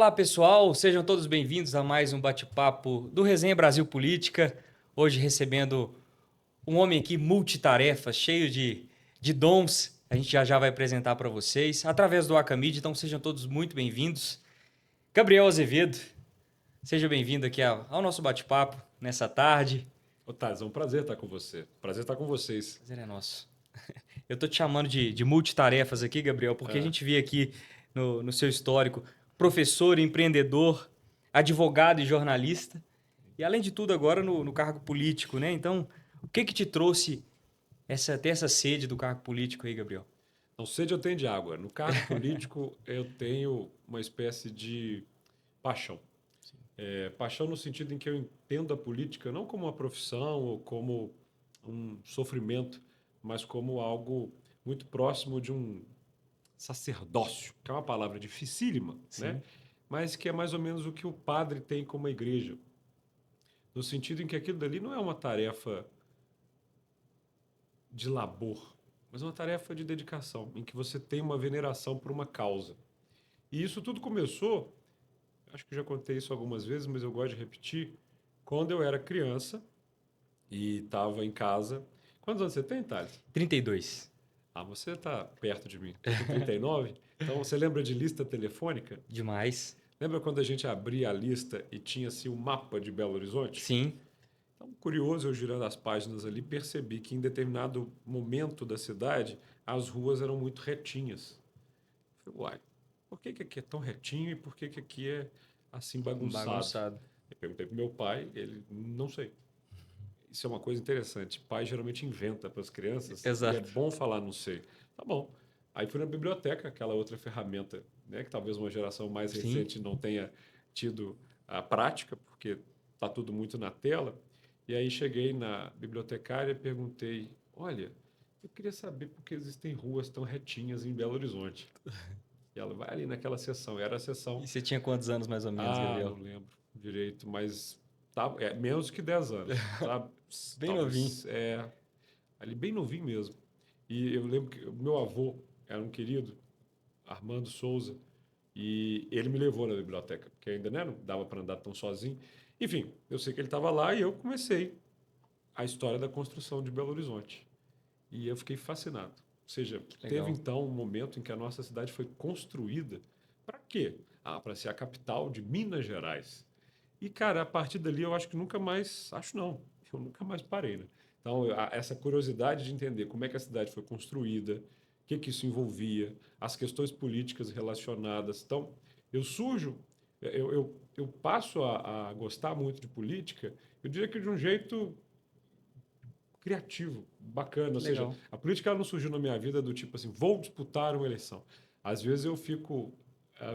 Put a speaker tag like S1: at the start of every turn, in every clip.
S1: Olá, pessoal, sejam todos bem-vindos a mais um bate-papo do Resenha Brasil Política. Hoje recebendo um homem aqui multitarefa, cheio de dons. A gente já vai apresentar para vocês através do Acamid, então sejam todos muito bem-vindos. Gabriel Azevedo, seja bem-vindo aqui ao nosso bate-papo nessa tarde.
S2: Ô, Thales, é um prazer estar com você. Prazer estar com vocês.
S1: Prazer é nosso. Eu tô te chamando de multitarefas aqui, Gabriel, porque a gente vê aqui no seu histórico professor, empreendedor, advogado e jornalista. E além de tudo, agora no cargo político, né? Então, o que te trouxe ter essa sede do cargo político aí, Gabriel?
S2: Não, sede eu tenho de água. No cargo político, eu tenho uma espécie de paixão. Paixão no sentido em que eu entendo a política não como uma profissão ou como um sofrimento, mas como algo muito próximo de um sacerdócio, que é uma palavra dificílima, né?
S1: Sim,
S2: Mas que é mais ou menos o que o padre tem como a igreja. No sentido em que aquilo dali não é uma tarefa de labor, mas uma tarefa de dedicação, em que você tem uma veneração por uma causa. E isso tudo começou, acho que já contei isso algumas vezes, mas eu gosto de repetir, quando eu era criança e estava em casa. Quantos anos você tem, Thales?
S1: 32.
S2: Ah, você está perto de mim. Eu tenho 39. Então, você lembra de lista telefônica?
S1: Demais.
S2: Lembra quando a gente abria a lista e tinha assim o mapa de Belo Horizonte?
S1: Sim,
S2: Então, curioso, eu girando as páginas ali, percebi que em determinado momento da cidade, as ruas eram muito retinhas. Falei, uai, por que aqui é tão retinho e por que aqui é assim bagunçado?
S1: bagunçado.
S2: Eu perguntei pro meu pai, ele, não sei. Isso é uma coisa interessante. Pai geralmente inventa para as crianças e é
S1: Exato.
S2: bom falar não sei. Tá bom. Aí fui na biblioteca, aquela outra ferramenta, né, que talvez uma geração mais
S1: Sim,
S2: recente não tenha tido a prática, porque tá tudo muito na tela. E aí cheguei na bibliotecária e perguntei: olha, eu queria saber por que existem ruas tão retinhas em Belo Horizonte. E ela vai ali naquela sessão. Era a
S1: e
S2: sessão.
S1: você tinha quantos anos mais ou menos,
S2: Ah, não
S1: Gabriel?
S2: lembro direito, mas tá, menos que 10 anos, sabe?
S1: Bem novinho.
S2: Talvez ali bem novinho mesmo. E eu lembro que o meu avô era um querido, Armando Souza, e ele me levou na biblioteca, porque ainda, né, não dava para andar tão sozinho. Enfim, eu sei que ele estava lá e eu comecei a história da construção de Belo Horizonte. E eu fiquei fascinado. Ou seja,
S1: Que
S2: teve
S1: legal.
S2: então um momento em que a nossa cidade foi construída. Para quê? Ah, para ser a capital de Minas Gerais. E, cara, a partir dali eu acho que nunca mais. Acho não, eu nunca mais parei, né? Então, essa curiosidade de entender como é que a cidade foi construída, o que, que isso envolvia, as questões políticas relacionadas. Então, eu surjo, eu passo a gostar muito de política, eu diria que de um jeito criativo, bacana. Ou
S1: Que
S2: seja,
S1: legal.
S2: a política ela não surgiu na minha vida do tipo assim, vou disputar uma eleição. Às vezes eu fico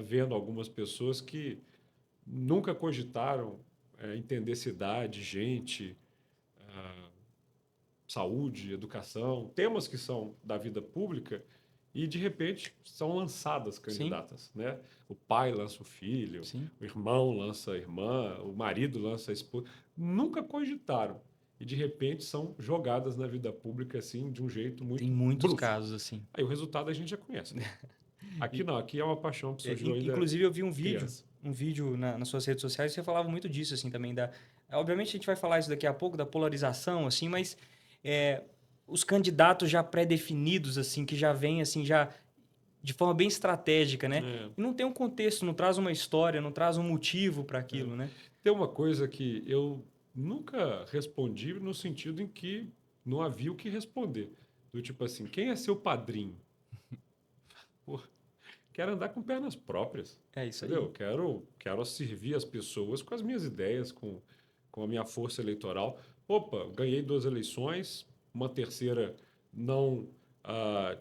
S2: vendo algumas pessoas que nunca cogitaram entender cidade, gente, saúde, educação, temas que são da vida pública e de repente são lançadas
S1: Sim,
S2: candidatas, né? O pai lança o filho,
S1: sim.
S2: o irmão lança a irmã, o marido lança a esposa. Nunca cogitaram e de repente são jogadas na vida pública assim de um jeito
S1: Tem
S2: muito
S1: muitos
S2: brusco.
S1: casos assim.
S2: Aí o resultado a gente já conhece, né? Aqui
S1: E,
S2: não, aqui é uma paixão que surgiu ainda
S1: inclusive, eu vi
S2: criança.
S1: um vídeo nas suas redes sociais, e você falava muito disso, assim, também. Obviamente, a gente vai falar isso daqui a pouco, da polarização, assim, mas é, os candidatos já pré-definidos, assim, que já vêm, assim, já de forma bem estratégica, né?
S2: É,
S1: E não tem um contexto, não traz uma história, não traz um motivo para
S2: é.
S1: aquilo, né?
S2: Tem uma coisa que eu nunca respondi no sentido em que não havia o que responder. Do tipo assim, quem é seu padrinho? Pô, quero andar com pernas próprias,
S1: É isso aí.
S2: entendeu? Quero servir as pessoas com as minhas ideias, com a minha força eleitoral. Opa, ganhei 2 eleições, uma terceira não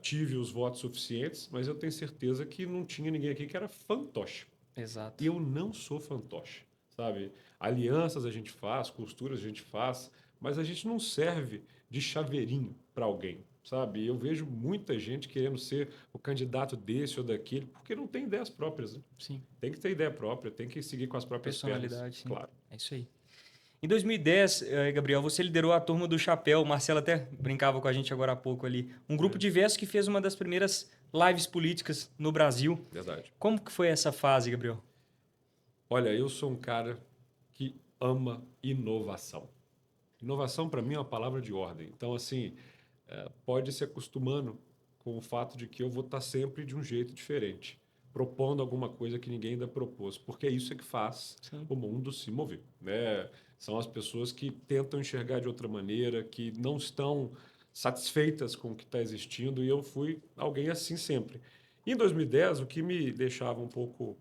S2: tive os votos suficientes, mas eu tenho certeza que não tinha ninguém aqui que era fantoche.
S1: Exato.
S2: E eu não sou fantoche, sabe? Alianças a gente faz, costuras a gente faz, mas a gente não serve de chaveirinho para alguém, sabe? Eu vejo muita gente querendo ser o candidato desse ou daquele, porque não tem ideias próprias, né?
S1: Sim.
S2: Tem que ter ideia própria, tem que seguir com as próprias pernas,
S1: Personalidade, sim.
S2: claro.
S1: É isso aí. Em 2010, Gabriel, você liderou a turma do Chapéu. O Marcelo até brincava com a gente agora há pouco ali. Um grupo
S2: É,
S1: diverso que fez uma das primeiras lives políticas no Brasil.
S2: verdade.
S1: Como que foi essa fase, Gabriel?
S2: Olha, eu sou um cara que ama inovação. Inovação, para mim, é uma palavra de ordem. Então, assim, pode se acostumando com o fato de que eu vou estar sempre de um jeito diferente, propondo alguma coisa que ninguém ainda propôs, porque é isso que faz
S1: Sim.
S2: o mundo se mover, né? São as pessoas que tentam enxergar de outra maneira, que não estão satisfeitas com o que está existindo, e eu fui alguém assim sempre. Em 2010, o que me deixava um pouco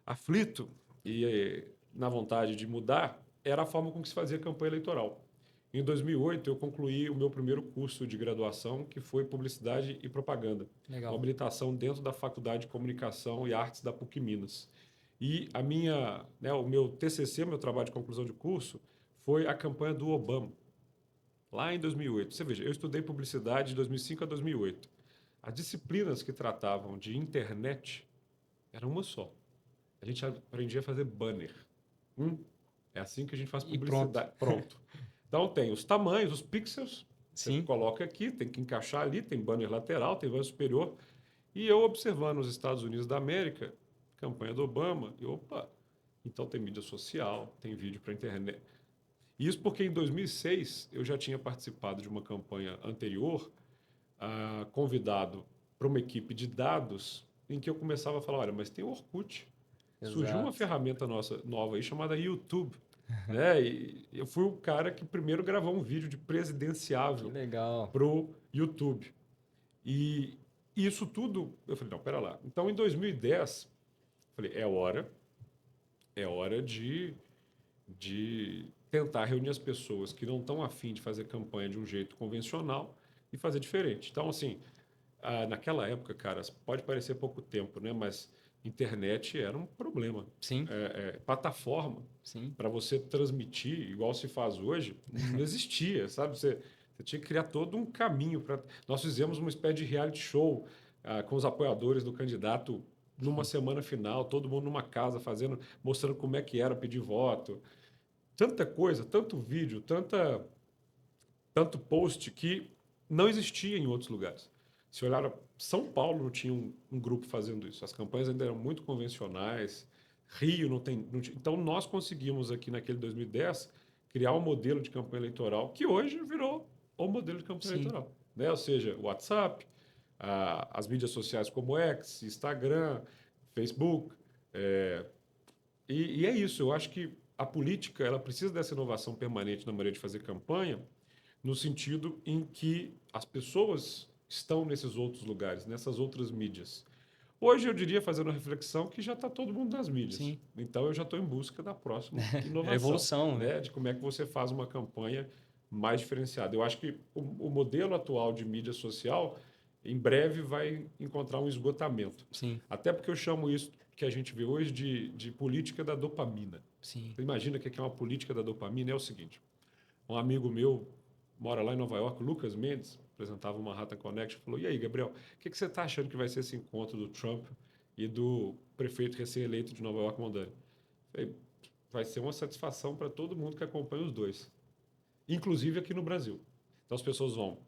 S2: aflito e na vontade de mudar era a forma com que se fazia campanha eleitoral. Em 2008, eu concluí o meu primeiro curso de graduação, que foi Publicidade e Propaganda, uma
S1: Legal.
S2: habilitação dentro da Faculdade de Comunicação e Artes da PUC Minas. E o meu TCC, meu trabalho de conclusão de curso, foi a campanha do Obama, lá em 2008. Você veja, eu estudei publicidade de 2005 a 2008. As disciplinas que tratavam de internet eram uma só. A gente aprendia a fazer banner. Hum, É assim que a gente faz
S1: E pronto.
S2: publicidade. Pronto. Então tem os tamanhos, os pixels, você
S1: Sim.
S2: coloca aqui, tem que encaixar ali, tem banner lateral, tem banner superior. E eu observando os Estados Unidos da América, campanha do Obama, e opa, então tem mídia social, tem vídeo para internet. Isso porque em 2006 eu já tinha participado de uma campanha anterior, convidado para uma equipe de dados, em que eu começava a falar, olha, mas tem o Orkut. Surgiu uma
S1: Exato.
S2: ferramenta nossa nova aí chamada YouTube, né? E eu fui o cara que primeiro gravou um vídeo de
S1: Que
S2: presidenciável
S1: legal.
S2: pro YouTube. E isso tudo, eu falei, não, pera lá. Então, em 2010, falei, é hora de tentar reunir as pessoas que não estão afim de fazer campanha de um jeito convencional e fazer diferente. Então, assim, naquela época, cara, pode parecer pouco tempo, né? Mas internet era um problema.
S1: Sim.
S2: Plataforma
S1: Sim.
S2: para você transmitir, igual se faz hoje, não existia, sabe? Você tinha que criar todo um caminho para. Nós fizemos uma espécie de reality show com os apoiadores do candidato numa semana final, todo mundo numa casa fazendo, mostrando como é que era pedir voto. Tanta coisa, tanto vídeo, tanto post que não existia em outros lugares. Se olhar, São Paulo não tinha um grupo fazendo isso. As campanhas ainda eram muito convencionais. Rio não tem. Não tinha. Então, nós conseguimos aqui naquele 2010 criar um modelo de campanha eleitoral que hoje virou o modelo de campanha
S1: Sim.
S2: eleitoral. Né? Ou seja, o WhatsApp, as mídias sociais como X, Instagram, Facebook. E é isso. Eu acho que a política ela precisa dessa inovação permanente na maneira de fazer campanha, no sentido em que as pessoas estão nesses outros lugares, nessas outras mídias. Hoje eu diria, fazendo uma reflexão, que já está todo mundo nas mídias.
S1: Sim.
S2: Então eu já estou em busca da próxima
S1: É
S2: inovação,
S1: evolução, né?
S2: né? De como é que você faz uma campanha mais diferenciada. Eu acho que o modelo atual de mídia social, em breve, vai encontrar um esgotamento.
S1: Sim.
S2: Até porque eu chamo isso que a gente vê hoje de política da dopamina.
S1: Sim.
S2: Você imagina o que é uma política da dopamina? É o seguinte, um amigo meu mora lá em Nova York, Lucas Mendes, apresentava uma Manhattan Connection, falou, e aí, Gabriel, o que você está achando que vai ser esse encontro do Trump e do prefeito recém-eleito de Nova York, Mondani? Falei, vai ser uma satisfação para todo mundo que acompanha os dois, inclusive aqui no Brasil. Então as pessoas vão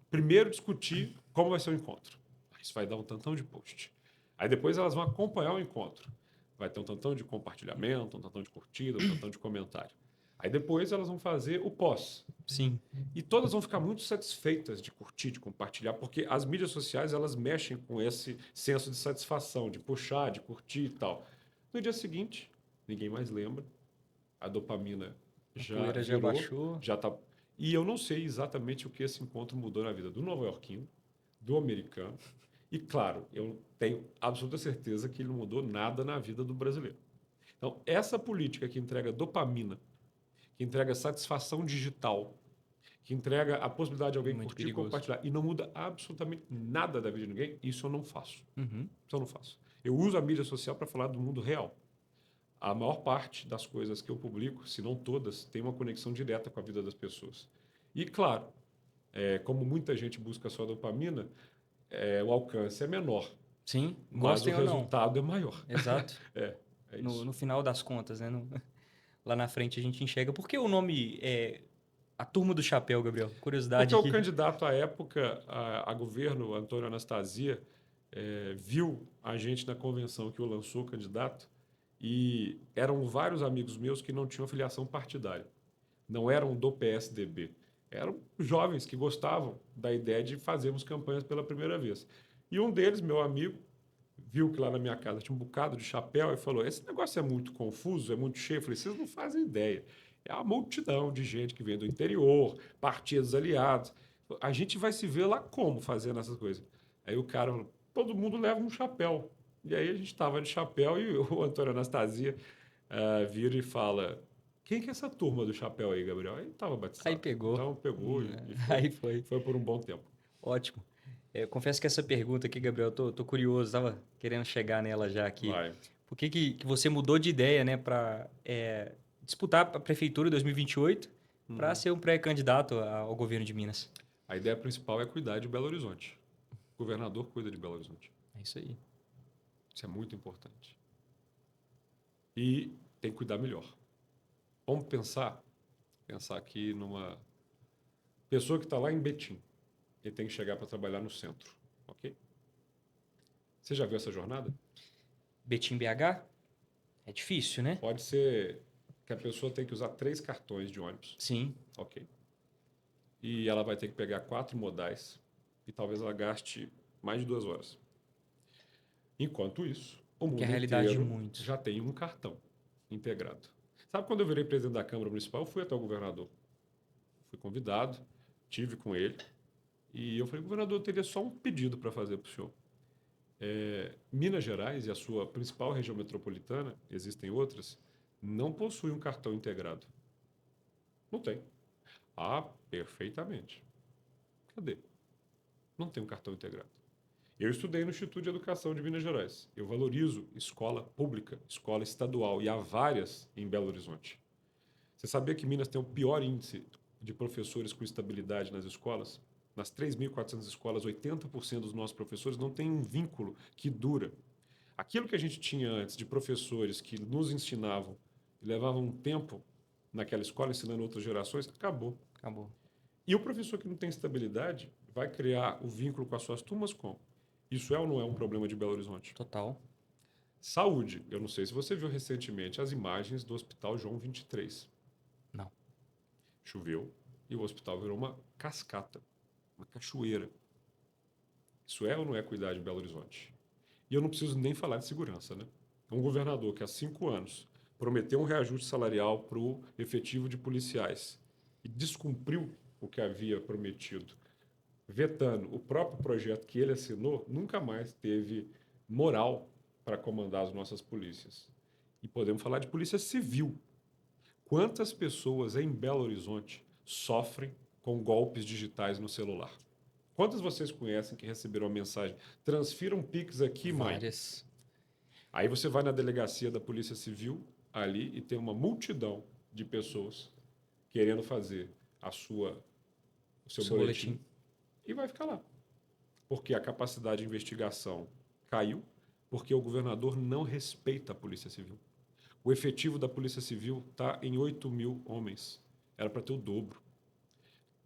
S2: primeiro discutir como vai ser o encontro. Isso vai dar um tantão de post. Aí depois elas vão acompanhar o encontro. Vai ter um tantão de compartilhamento, um tantão de curtida, um tantão de comentário. Aí depois elas vão fazer o pós.
S1: Sim.
S2: E todas vão ficar muito satisfeitas de curtir, de compartilhar, porque as mídias sociais elas mexem com esse senso de satisfação, de puxar, de curtir e tal. No dia seguinte, ninguém mais lembra, a dopamina
S1: A
S2: já
S1: poeira já
S2: virou,
S1: baixou.
S2: já está. E eu não sei exatamente o que esse encontro mudou na vida do nova-iorquino, do americano. E claro, eu tenho absoluta certeza que ele não mudou nada na vida do brasileiro. Então, essa política que entrega dopamina, que entrega satisfação digital, que entrega a possibilidade de alguém
S1: Muito
S2: curtir,
S1: perigoso.
S2: compartilhar e não muda absolutamente nada da vida de ninguém, isso eu não faço.
S1: Uhum.
S2: Isso eu não faço. Eu uso a mídia social para falar do mundo real. A maior parte das coisas que eu publico, se não todas, tem uma conexão direta com a vida das pessoas. E, claro, como muita gente busca só dopamina, o alcance é menor,
S1: Sim,
S2: mas o
S1: gostem ou não.
S2: resultado é maior.
S1: Exato.
S2: É
S1: No,
S2: isso.
S1: no final das contas, né? Lá na frente a gente enxerga. Por que o nome é a Turma do Chapéu, Gabriel?
S2: Porque
S1: Curiosidade
S2: o
S1: aqui.
S2: candidato à época, a governo, Antônio Anastasia, viu a gente na convenção que o lançou candidato E eram vários amigos meus que não tinham filiação partidária, não eram do PSDB. Eram jovens que gostavam da ideia de fazermos campanhas pela primeira vez. E um deles, meu amigo, viu que lá na minha casa tinha um bocado de chapéu e falou: Esse negócio é muito confuso, é muito cheio. Eu falei: Vocês não fazem ideia. É uma multidão de gente que vem do interior, partidos aliados. A gente vai se ver lá como fazendo essas coisas. Aí o cara falou: Todo mundo leva um chapéu. E aí a gente estava de chapéu e o Antônio Anastasia vira e fala: Quem que é essa turma do chapéu aí, Gabriel? Aí estava
S1: Aí
S2: batizado.
S1: pegou.
S2: Então pegou e
S1: Aí foi.
S2: foi por um bom tempo.
S1: Ótimo. Eu confesso que essa pergunta aqui, Gabriel, tô curioso, tava querendo chegar nela já aqui.
S2: Vai.
S1: Por que você mudou de ideia, né, para disputar a prefeitura em 2028 para
S2: Uhum.
S1: ser um pré-candidato ao governo de Minas?
S2: A ideia principal é cuidar de Belo Horizonte. O governador cuida de Belo Horizonte.
S1: É isso aí.
S2: Isso é muito importante. E tem que cuidar melhor. Vamos pensar aqui numa pessoa que está lá em Betim e tem que chegar para trabalhar no centro, ok? Você já viu essa jornada?
S1: Betim BH? É difícil, né?
S2: Pode ser que a pessoa tem que usar 3 cartões de ônibus,
S1: Sim,
S2: ok? E ela vai ter que pegar 4 modais e talvez ela gaste mais de 2 horas. Enquanto isso, o
S1: que é a
S2: mundo
S1: realidade de
S2: inteiro
S1: muitos.
S2: já tem um cartão integrado. Sabe quando eu virei presidente da Câmara Municipal, eu fui até o governador. Fui convidado, tive com ele e eu falei: Governador, eu teria só um pedido para fazer para o senhor. Minas Gerais e a sua principal região metropolitana, existem outras, não possuem um cartão integrado. Não tem. Ah, perfeitamente. Cadê? Não tem um cartão integrado. Eu estudei no Instituto de Educação de Minas Gerais. Eu valorizo escola pública, escola estadual, e há várias em Belo Horizonte. Você sabia que Minas tem o pior índice de professores com estabilidade nas escolas? Nas 3.400 escolas, 80% dos nossos professores não têm um vínculo que dura. Aquilo que a gente tinha antes de professores que nos ensinavam e levavam um tempo naquela escola ensinando outras gerações, acabou.
S1: Acabou.
S2: E o professor que não tem estabilidade vai criar o vínculo com as suas turmas como? Isso é ou não é um problema de Belo Horizonte?
S1: Total.
S2: Saúde. Eu não sei se você viu recentemente as imagens do Hospital João 23.
S1: Não.
S2: Choveu e o hospital virou uma cascata, uma cachoeira. Isso é ou não é cuidar de Belo Horizonte? E eu não preciso nem falar de segurança, né? Um governador que há 5 anos prometeu um reajuste salarial para o efetivo de policiais e descumpriu o que havia prometido, vetando o próprio projeto que ele assinou, nunca mais teve moral para comandar as nossas polícias. E podemos falar de polícia civil. Quantas pessoas em Belo Horizonte sofrem com golpes digitais no celular? Quantas vocês conhecem que receberam a mensagem: transfira um Pix aqui, mãe?
S1: Várias.
S2: Aí você vai na delegacia da Polícia Civil ali e tem uma multidão de pessoas querendo fazer o
S1: O
S2: seu
S1: seu
S2: boletim
S1: boletim.
S2: e vai ficar lá. Porque a capacidade de investigação caiu, porque o governador não respeita a Polícia Civil. O efetivo da Polícia Civil está em 8.000 homens. Era para ter o dobro.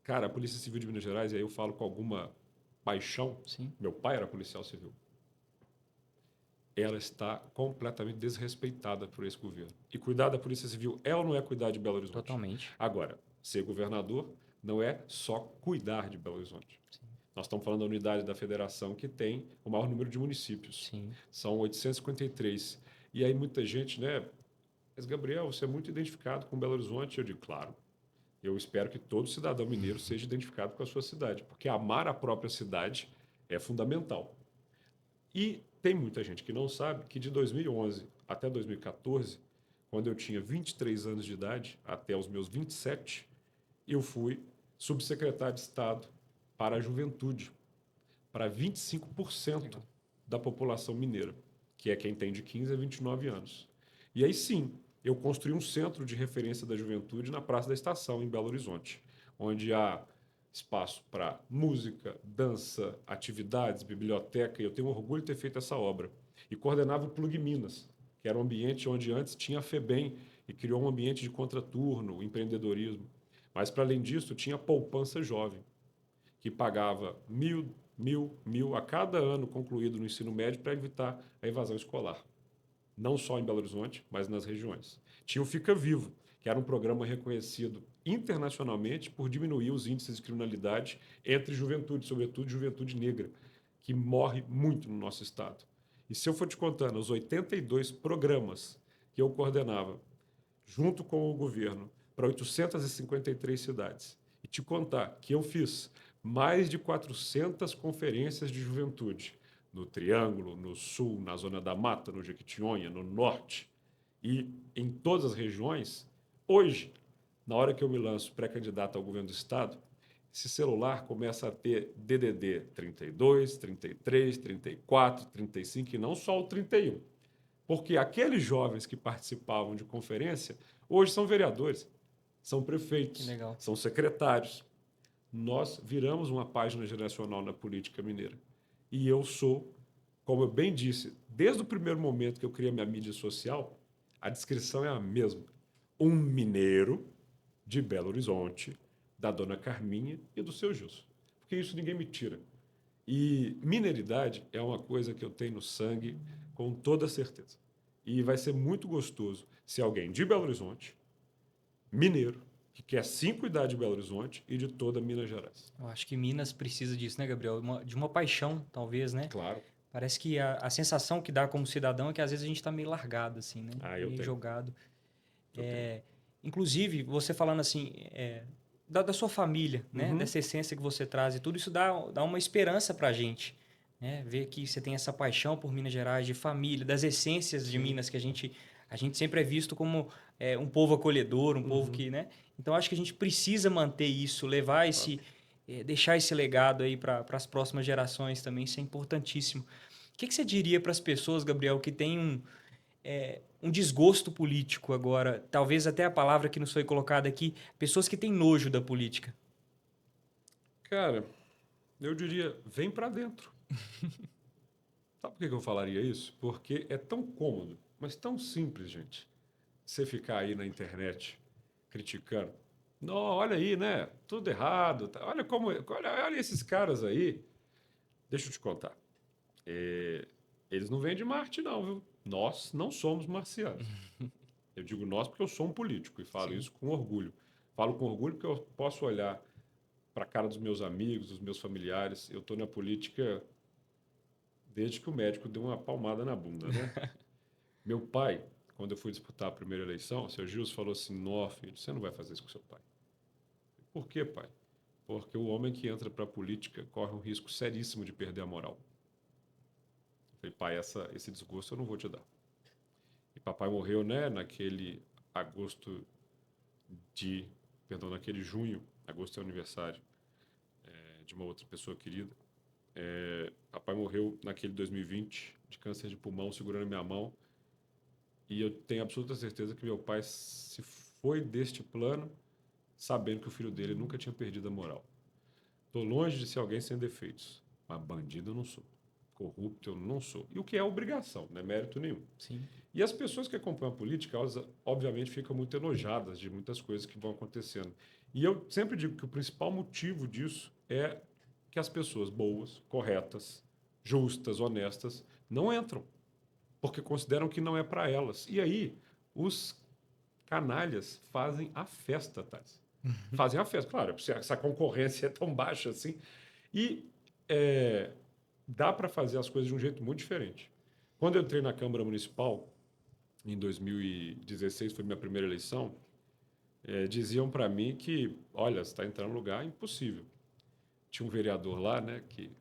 S2: Cara, a Polícia Civil de Minas Gerais, e aí eu falo com alguma paixão,
S1: Sim,
S2: meu pai era policial civil. Ela está completamente desrespeitada por esse governo. E cuidar da Polícia Civil é ou não é cuidar de Belo Horizonte?
S1: totalmente.
S2: Agora, ser governador não é só cuidar de Belo Horizonte.
S1: Sim,
S2: Nós estamos falando da unidade da federação que tem o maior número de municípios.
S1: sim.
S2: São 853. E aí muita gente, né? Mas, Gabriel, você é muito identificado com Belo Horizonte. Eu digo: claro. Eu espero que todo cidadão mineiro seja identificado com a sua cidade, porque amar a própria cidade é fundamental. E tem muita gente que não sabe que de 2011 até 2014, quando eu tinha 23 anos de idade, até os meus 27, eu fui subsecretário de Estado para a juventude, para 25%
S1: Legal.
S2: da população mineira, que é quem tem de 15 a 29 anos. E aí sim, eu construí um centro de referência da juventude na Praça da Estação, em Belo Horizonte, onde há espaço para música, dança, atividades, biblioteca, e eu tenho orgulho de ter feito essa obra. E coordenava o Plug Minas, que era um ambiente onde antes tinha a FEBEM, e criou um ambiente de contraturno, empreendedorismo. Mas, para além disso, tinha a poupança jovem, que pagava 1.000 a cada ano concluído no ensino médio para evitar a evasão escolar. não só em Belo Horizonte, mas nas regiões. Tinha o Fica Vivo, que era um programa reconhecido internacionalmente por diminuir os índices de criminalidade entre juventude, sobretudo juventude negra, que morre muito no nosso estado. E se eu for te contando os 82 programas que eu coordenava, junto com o governo, para 853 cidades, e te contar que eu fiz mais de 400 conferências de juventude, no Triângulo, no Sul, na Zona da Mata, no Jequitinhonha, no Norte e em todas as regiões, hoje, na hora que eu me lanço pré-candidato ao governo do Estado, esse celular começa a ter DDD 32, 33, 34, 35 e não só o 31. Porque aqueles jovens que participavam de conferência hoje são vereadores, são
S1: Que
S2: prefeitos,
S1: legal.
S2: são secretários. Nós viramos uma página geracional na política mineira. E eu sou, como eu bem disse, desde o primeiro momento que eu criei minha mídia social, a descrição é a mesma. Um mineiro de Belo Horizonte, da dona Carminha e do seu Gilson. Porque isso ninguém me tira. E mineridade é uma coisa que eu tenho no sangue com toda certeza. E vai ser muito gostoso se alguém de Belo Horizonte, mineiro, que quer sim cuidar de Belo Horizonte e de toda Minas Gerais.
S1: Eu acho que Minas precisa disso, né, Gabriel? De uma paixão, talvez, né?
S2: Claro.
S1: Parece que a sensação que dá como cidadão é que às vezes a gente está meio largado, assim, né?
S2: Ah, eu
S1: Meio
S2: tenho.
S1: jogado.
S2: Eu tenho.
S1: Inclusive, você falando assim, da sua família, né?
S2: Uhum.
S1: Dessa essência que você traz e tudo isso dá uma esperança pra gente, né? Ver que você tem essa paixão por Minas Gerais, de família, das essências de
S2: Sim.
S1: Minas, que a gente sempre é visto como um povo acolhedor, um povo
S2: Uhum.
S1: que, né? Então, acho que a gente precisa manter isso, levar
S2: Claro.
S1: deixar esse legado aí para as próximas gerações também, isso é importantíssimo. O que você diria para as pessoas, Gabriel, que têm um desgosto político agora, talvez até a palavra que nos foi colocada aqui, pessoas que têm nojo da política.
S2: Cara, eu diria, vem para dentro. Sabe por que eu falaria isso? Porque é tão cômodo, mas tão simples, gente. Você ficar aí na internet criticando. Não, olha aí, né? Tudo errado. Olha como, olha esses caras aí. Deixa eu te contar. Eles não vêm de Marte, não, viu? Nós não somos marcianos. Eu digo nós porque eu sou um político e falo
S1: Sim.
S2: isso com orgulho. Falo com orgulho porque eu posso olhar para a cara dos meus amigos, dos meus familiares. Eu estou na política desde que o médico deu uma palmada na bunda, né? Meu pai, quando eu fui disputar a primeira eleição, o seu Gilson falou assim: Nó, filho, você não vai fazer isso com seu pai. Por quê, pai? Porque o homem que entra para a política corre um risco seríssimo de perder a moral. Eu falei, pai, esse desgosto eu não vou te dar. E papai morreu, né, naquele agosto de, perdão, naquele junho, agosto é o aniversário de uma outra pessoa querida. Papai morreu naquele 2020 de câncer de pulmão, segurando minha mão. E eu tenho absoluta certeza que meu pai se foi deste plano sabendo que o filho dele nunca tinha perdido a moral. Estou longe de ser alguém sem defeitos, mas bandido eu não sou. Corrupto eu não sou. E o que é obrigação, não é mérito nenhum.
S1: Sim.
S2: E as pessoas que acompanham a política, elas obviamente ficam muito enojadas de muitas coisas que vão acontecendo. E eu sempre digo que o principal motivo disso é que as pessoas boas, corretas, justas, honestas, não entram, porque consideram que não é para elas. E aí, os canalhas fazem a festa, Thales. Fazem a festa. Claro, essa concorrência é tão baixa assim. E é, dá para fazer as coisas de um jeito muito diferente. Quando eu entrei na Câmara Municipal, em 2016, foi minha primeira eleição, diziam para mim que, olha, você está entrando num lugar impossível. Tinha um vereador lá, né, que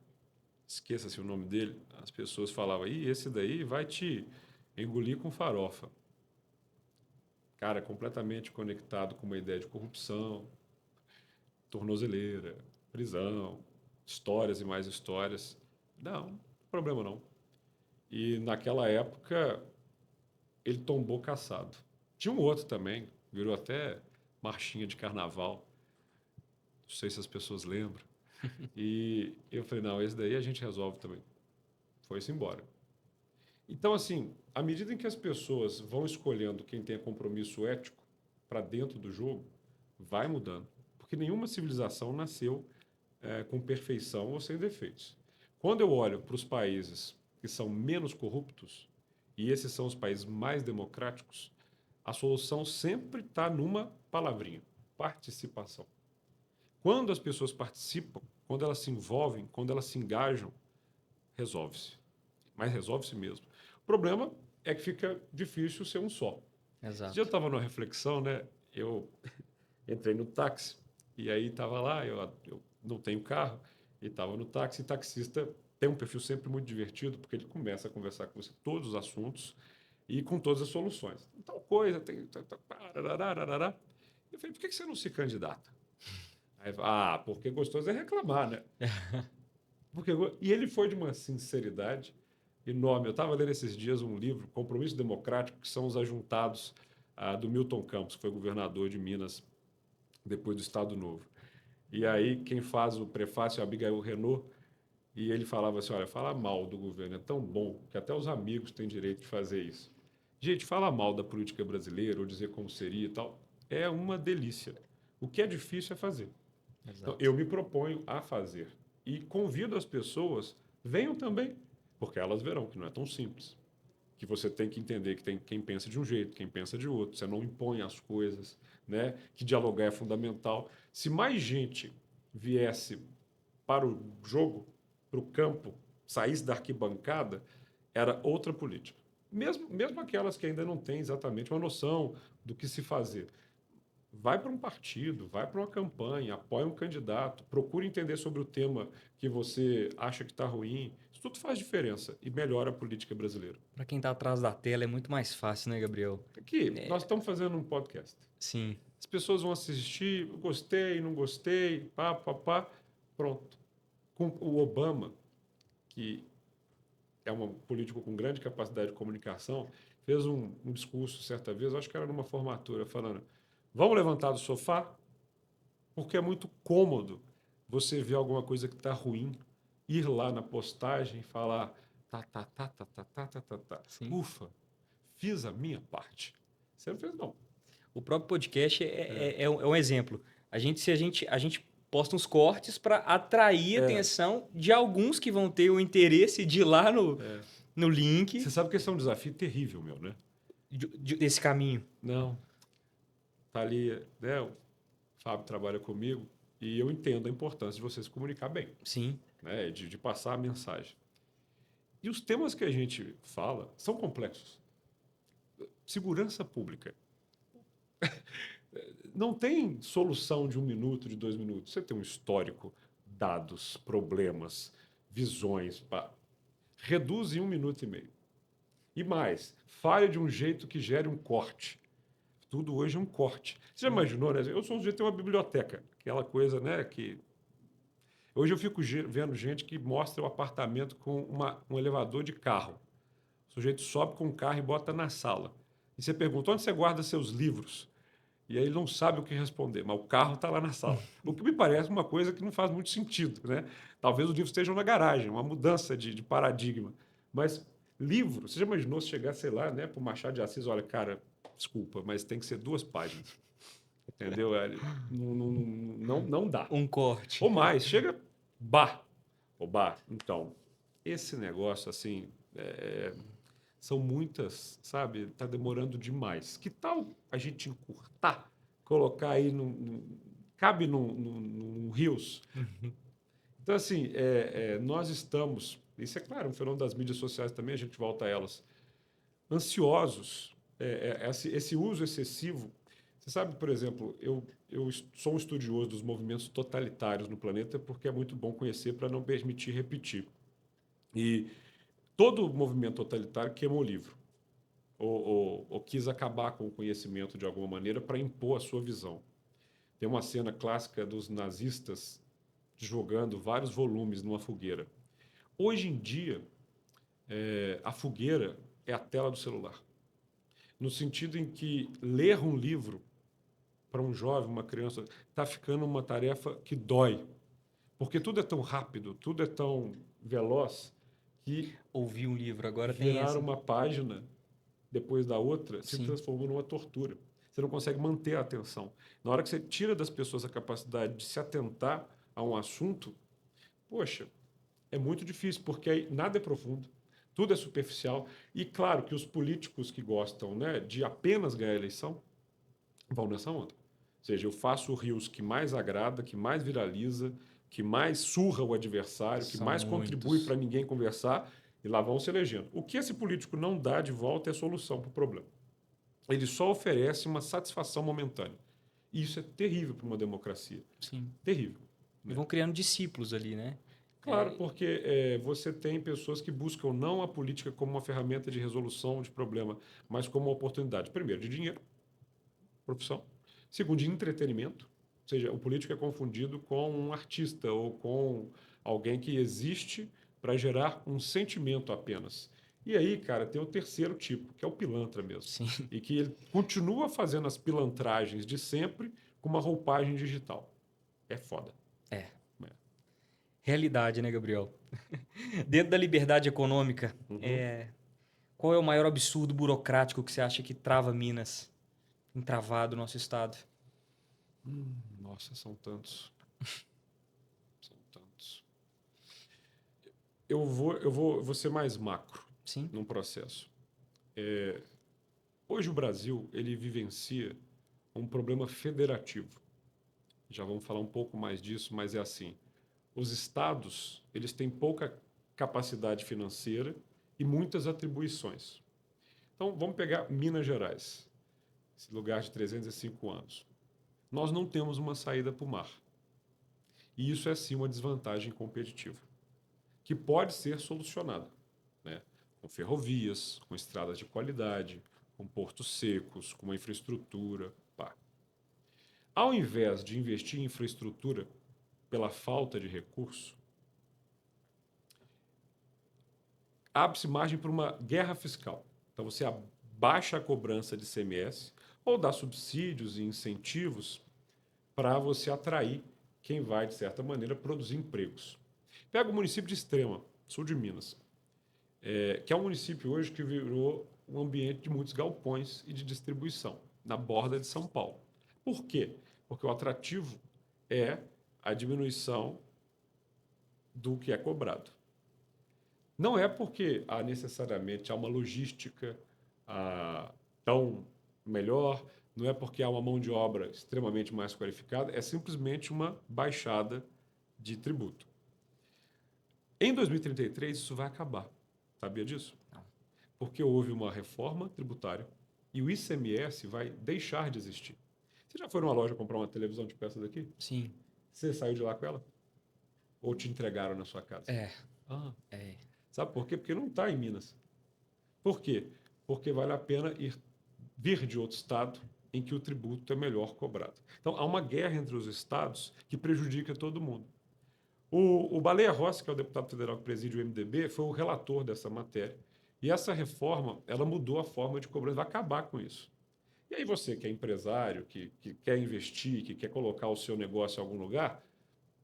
S2: esqueça-se o nome dele, as pessoas falavam, e esse daí vai te engolir com farofa. Cara, completamente conectado com uma ideia de corrupção, tornozeleira, prisão, histórias e mais histórias. Não, problema não. E naquela época ele tombou caçado. Tinha um outro também, virou até marchinha de carnaval. Não sei se as pessoas lembram. E eu falei, não, esse daí a gente resolve também. Foi-se embora. Então, assim, à medida em que as pessoas vão escolhendo quem tem compromisso ético para dentro do jogo, vai mudando. Porque nenhuma civilização nasceu com perfeição ou sem defeitos. Quando eu olho para os países que são menos corruptos, e esses são os países mais democráticos, a solução sempre está numa palavrinha: participação. Quando as pessoas participam, quando elas se envolvem, quando elas se engajam, resolve-se. Mas resolve-se mesmo. O problema é que fica difícil ser um só. Esse dia eu
S1: Exato.
S2: estava numa reflexão, né? Eu entrei no táxi e aí estava lá, eu não tenho carro, e estava no táxi, e taxista tem um perfil sempre muito divertido, porque ele começa a conversar com você todos os assuntos e com todas as soluções. Tal coisa, tem... Ararararará. Eu falei, por que você não se candidata? Aí, porque gostoso é reclamar, né? E ele foi de uma sinceridade enorme. Eu estava lendo esses dias um livro, Compromisso Democrático, que são os ajuntados do Milton Campos, que foi governador de Minas depois do Estado Novo. E aí quem faz o prefácio é Abigail Renault, e ele falava assim, olha, falar mal do governo é tão bom que até os amigos têm direito de fazer isso. Gente, falar mal da política brasileira ou dizer como seria e tal, é uma delícia. O que é difícil é fazer. Então,
S1: Exato.
S2: eu me proponho a fazer. E convido as pessoas, venham também, porque elas verão que não é tão simples. Que você tem que entender que tem quem pensa de um jeito, quem pensa de outro. Você não impõe as coisas, né? Que dialogar é fundamental. Se mais gente viesse para o jogo, para o campo, saísse da arquibancada, era outra política. Mesmo aquelas que ainda não têm exatamente uma noção do que se fazer. Vai para um partido, vai para uma campanha, apoia um candidato, procure entender sobre o tema que você acha que está ruim. Isso tudo faz diferença e melhora a política brasileira.
S1: Para quem tá atrás da tela é muito mais fácil, né, Gabriel?
S2: Aqui,
S1: É,
S2: nós estamos fazendo um podcast.
S1: sim,
S2: As pessoas vão assistir, gostei, não gostei, pá, pá, pá, pronto. Com o Obama, que é um político com grande capacidade de comunicação, fez um discurso certa vez, acho que era numa formatura, falando: vamos levantar do sofá, porque é muito cômodo você ver alguma coisa que está ruim, ir lá na postagem e falar: tá, tá, tá, tá, tá, tá, tá, tá, tá.
S1: sim.
S2: Ufa, fiz a minha parte. Você não fez, não.
S1: O próprio podcast
S2: É,
S1: é um exemplo. Se a gente posta uns cortes para atrair a
S2: é,
S1: atenção de alguns que vão ter o interesse de ir lá
S2: é.
S1: no
S2: Você
S1: link
S2: sabe que esse é um desafio terrível, meu, né?
S1: desse caminho.
S2: Não, tá ali, né? O Fábio trabalha comigo e eu entendo a importância de você se comunicar bem,
S1: Sim,
S2: né? De passar a mensagem. E os temas que a gente fala são complexos. Segurança pública. Não tem solução de 1 minuto, de 2 minutos. Você tem um histórico, dados, problemas, visões. Pá. Reduz em 1 minuto e meio. E mais, fale de um jeito que gere um corte. Tudo hoje é um corte. Você já
S1: sim.
S2: imaginou, né? Eu sou um sujeito que tem uma biblioteca, aquela coisa, né? Que hoje eu fico vendo gente que mostra o apartamento com um elevador de carro. O sujeito sobe com o carro e bota na sala. E você pergunta: onde você guarda seus livros? E aí ele não sabe o que responder, mas o carro está lá na sala. O que me parece uma coisa que não faz muito sentido, né? Talvez os livros estejam na garagem, uma mudança de paradigma. Mas livro, você já imaginou se chegar, sei lá, né, para o Machado de Assis, olha, cara, desculpa, mas tem que ser 2 páginas, entendeu? Não dá.
S1: Um corte.
S2: Ou mais, chega, bah, ou bah. Então, esse negócio, assim, são muitas, sabe? Está demorando demais. Que tal a gente encurtar, colocar aí cabe num Rios? Então, assim, nós estamos, isso é claro, um fenômeno das mídias sociais também, a gente volta a elas, ansiosos, esse uso excessivo. Você sabe, por exemplo, eu sou um estudioso dos movimentos totalitários no planeta porque é muito bom conhecer para não permitir repetir. E todo movimento totalitário queimou o livro. Ou quis acabar com o conhecimento de alguma maneira para impor a sua visão. Tem uma cena clássica dos nazistas jogando vários volumes numa fogueira. Hoje em dia, a fogueira é a tela do celular. No sentido em que ler um livro para um jovem, uma criança, está ficando uma tarefa que dói. Porque tudo é tão rápido, tudo é tão veloz, que
S1: Ouvir um livro agora tem
S2: virar
S1: essa.
S2: uma página depois da outra se
S1: Sim.
S2: transformou numa tortura. Você não consegue manter a atenção. Na hora que você tira das pessoas a capacidade de se atentar a um assunto, poxa, é muito difícil, porque aí nada é profundo. Tudo é superficial. E claro que os políticos que gostam, né, de apenas ganhar a eleição vão nessa onda. Ou seja, eu faço o rios que mais agrada, que mais viraliza, que mais surra o adversário, que
S1: São
S2: mais contribui para
S1: muitos.
S2: ninguém conversar, e lá vão se elegendo. O que esse político não dá de volta é solução para o problema. Ele só oferece uma satisfação momentânea. E isso é terrível para uma democracia.
S1: Sim.
S2: Terrível.
S1: E
S2: Né?
S1: vão criando discípulos ali, né?
S2: Claro, porque você tem pessoas que buscam não a política como uma ferramenta de resolução de problema, mas como uma oportunidade, primeiro, de dinheiro, profissão, segundo, de entretenimento, ou seja, o político é confundido com um artista ou com alguém que existe para gerar um sentimento apenas. E aí, cara, tem o terceiro tipo, que é o pilantra mesmo,
S1: Sim.
S2: e que ele continua fazendo as pilantragens de sempre com uma roupagem digital. É foda.
S1: É.
S2: Né?
S1: Realidade, né, Gabriel? Dentro da liberdade econômica,
S2: Uhum.
S1: qual é o maior absurdo burocrático que você acha que trava Minas, entravado no nosso estado?
S2: Nossa, são tantos. São tantos. Eu vou ser mais macro
S1: Sim,
S2: num processo. Hoje o Brasil ele vivencia um problema federativo. Já vamos falar um pouco mais disso, mas é assim. Os estados eles têm pouca capacidade financeira e muitas atribuições. Então vamos pegar Minas Gerais, esse lugar de 305 anos. Nós não temos uma saída para o mar. E isso é sim uma desvantagem competitiva, que pode ser solucionada, né? Com ferrovias, com estradas de qualidade, com portos secos, com uma infraestrutura. Pá. Ao invés de investir em infraestrutura pela falta de recurso, abre-se margem para uma guerra fiscal. Então você abaixa a cobrança de CMS ou dá subsídios e incentivos para você atrair quem vai, de certa maneira, produzir empregos. Pega o município de Extrema, sul de Minas, que é um município hoje que virou um ambiente de muitos galpões e de distribuição, na borda de São Paulo. Por quê? Porque o atrativo é a diminuição do que é cobrado. Não é porque necessariamente há uma logística tão melhor, não é porque há uma mão de obra extremamente mais qualificada, é simplesmente uma baixada de tributo. Em 2033, isso vai acabar. Sabia disso?
S1: não.
S2: Porque houve uma reforma tributária e o ICMS vai deixar de existir. Você já foi numa loja comprar uma televisão de peça daqui?
S1: Sim.
S2: Você saiu de lá com ela? Ou te entregaram na sua casa?
S1: É,
S2: Ah,
S1: é.
S2: sabe por quê? Porque não está em Minas. Por quê? Porque vale a pena vir de outro estado em que o tributo é melhor cobrado. Então, há uma guerra entre os estados que prejudica todo mundo. O Baleia Rossi, que é o deputado federal que preside o MDB, foi o relator dessa matéria. E essa reforma, ela mudou a forma de cobrança, vai acabar com isso. E aí você que é empresário, que quer investir, que quer colocar o seu negócio em algum lugar,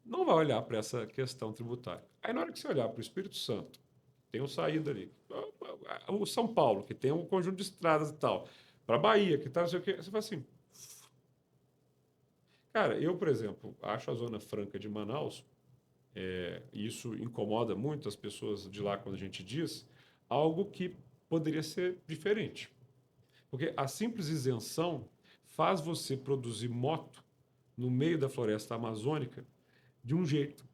S2: não vai olhar para essa questão tributária. Aí na hora que você olhar para o Espírito Santo, tem um saída ali, o São Paulo, que tem um conjunto de estradas e tal, para a Bahia, que tá não sei o quê, você fala assim, cara, eu, por exemplo, acho a Zona Franca de Manaus, e isso incomoda muito as pessoas de lá quando a gente diz, algo que poderia ser diferente. Porque a simples isenção faz você produzir moto no meio da floresta amazônica de um jeito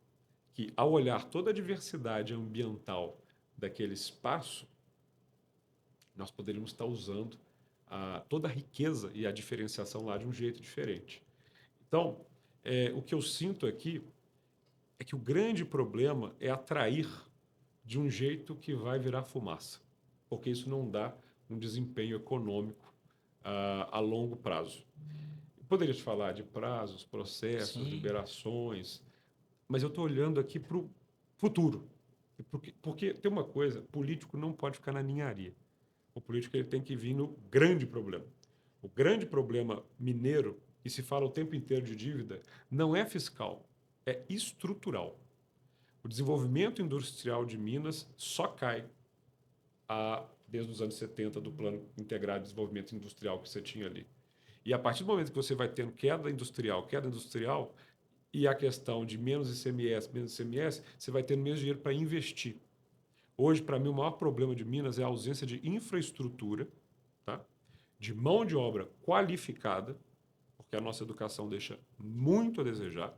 S2: que, ao olhar toda a diversidade ambiental daquele espaço, nós poderíamos estar usando toda a riqueza e a diferenciação lá de um jeito diferente. Então, o que eu sinto aqui é que o grande problema é atrair de um jeito que vai virar fumaça, porque isso não dá um desempenho econômico a longo prazo. Eu poderia te falar de prazos, processos,
S1: Sim.
S2: liberações, mas eu estou olhando aqui para o futuro. Porque tem uma coisa, político não pode ficar na ninharia. O político ele tem que vir no grande problema. O grande problema mineiro, e se fala o tempo inteiro de dívida, não é fiscal, é estrutural. O desenvolvimento industrial de Minas só cai desde os anos 70 do Plano Integrado de Desenvolvimento Industrial que você tinha ali. E a partir do momento que você vai tendo queda industrial, e a questão de menos ICMS, você vai tendo menos dinheiro para investir. Hoje, para mim, o maior problema de Minas é a ausência de infraestrutura, tá? De mão de obra qualificada, porque a nossa educação deixa muito a desejar,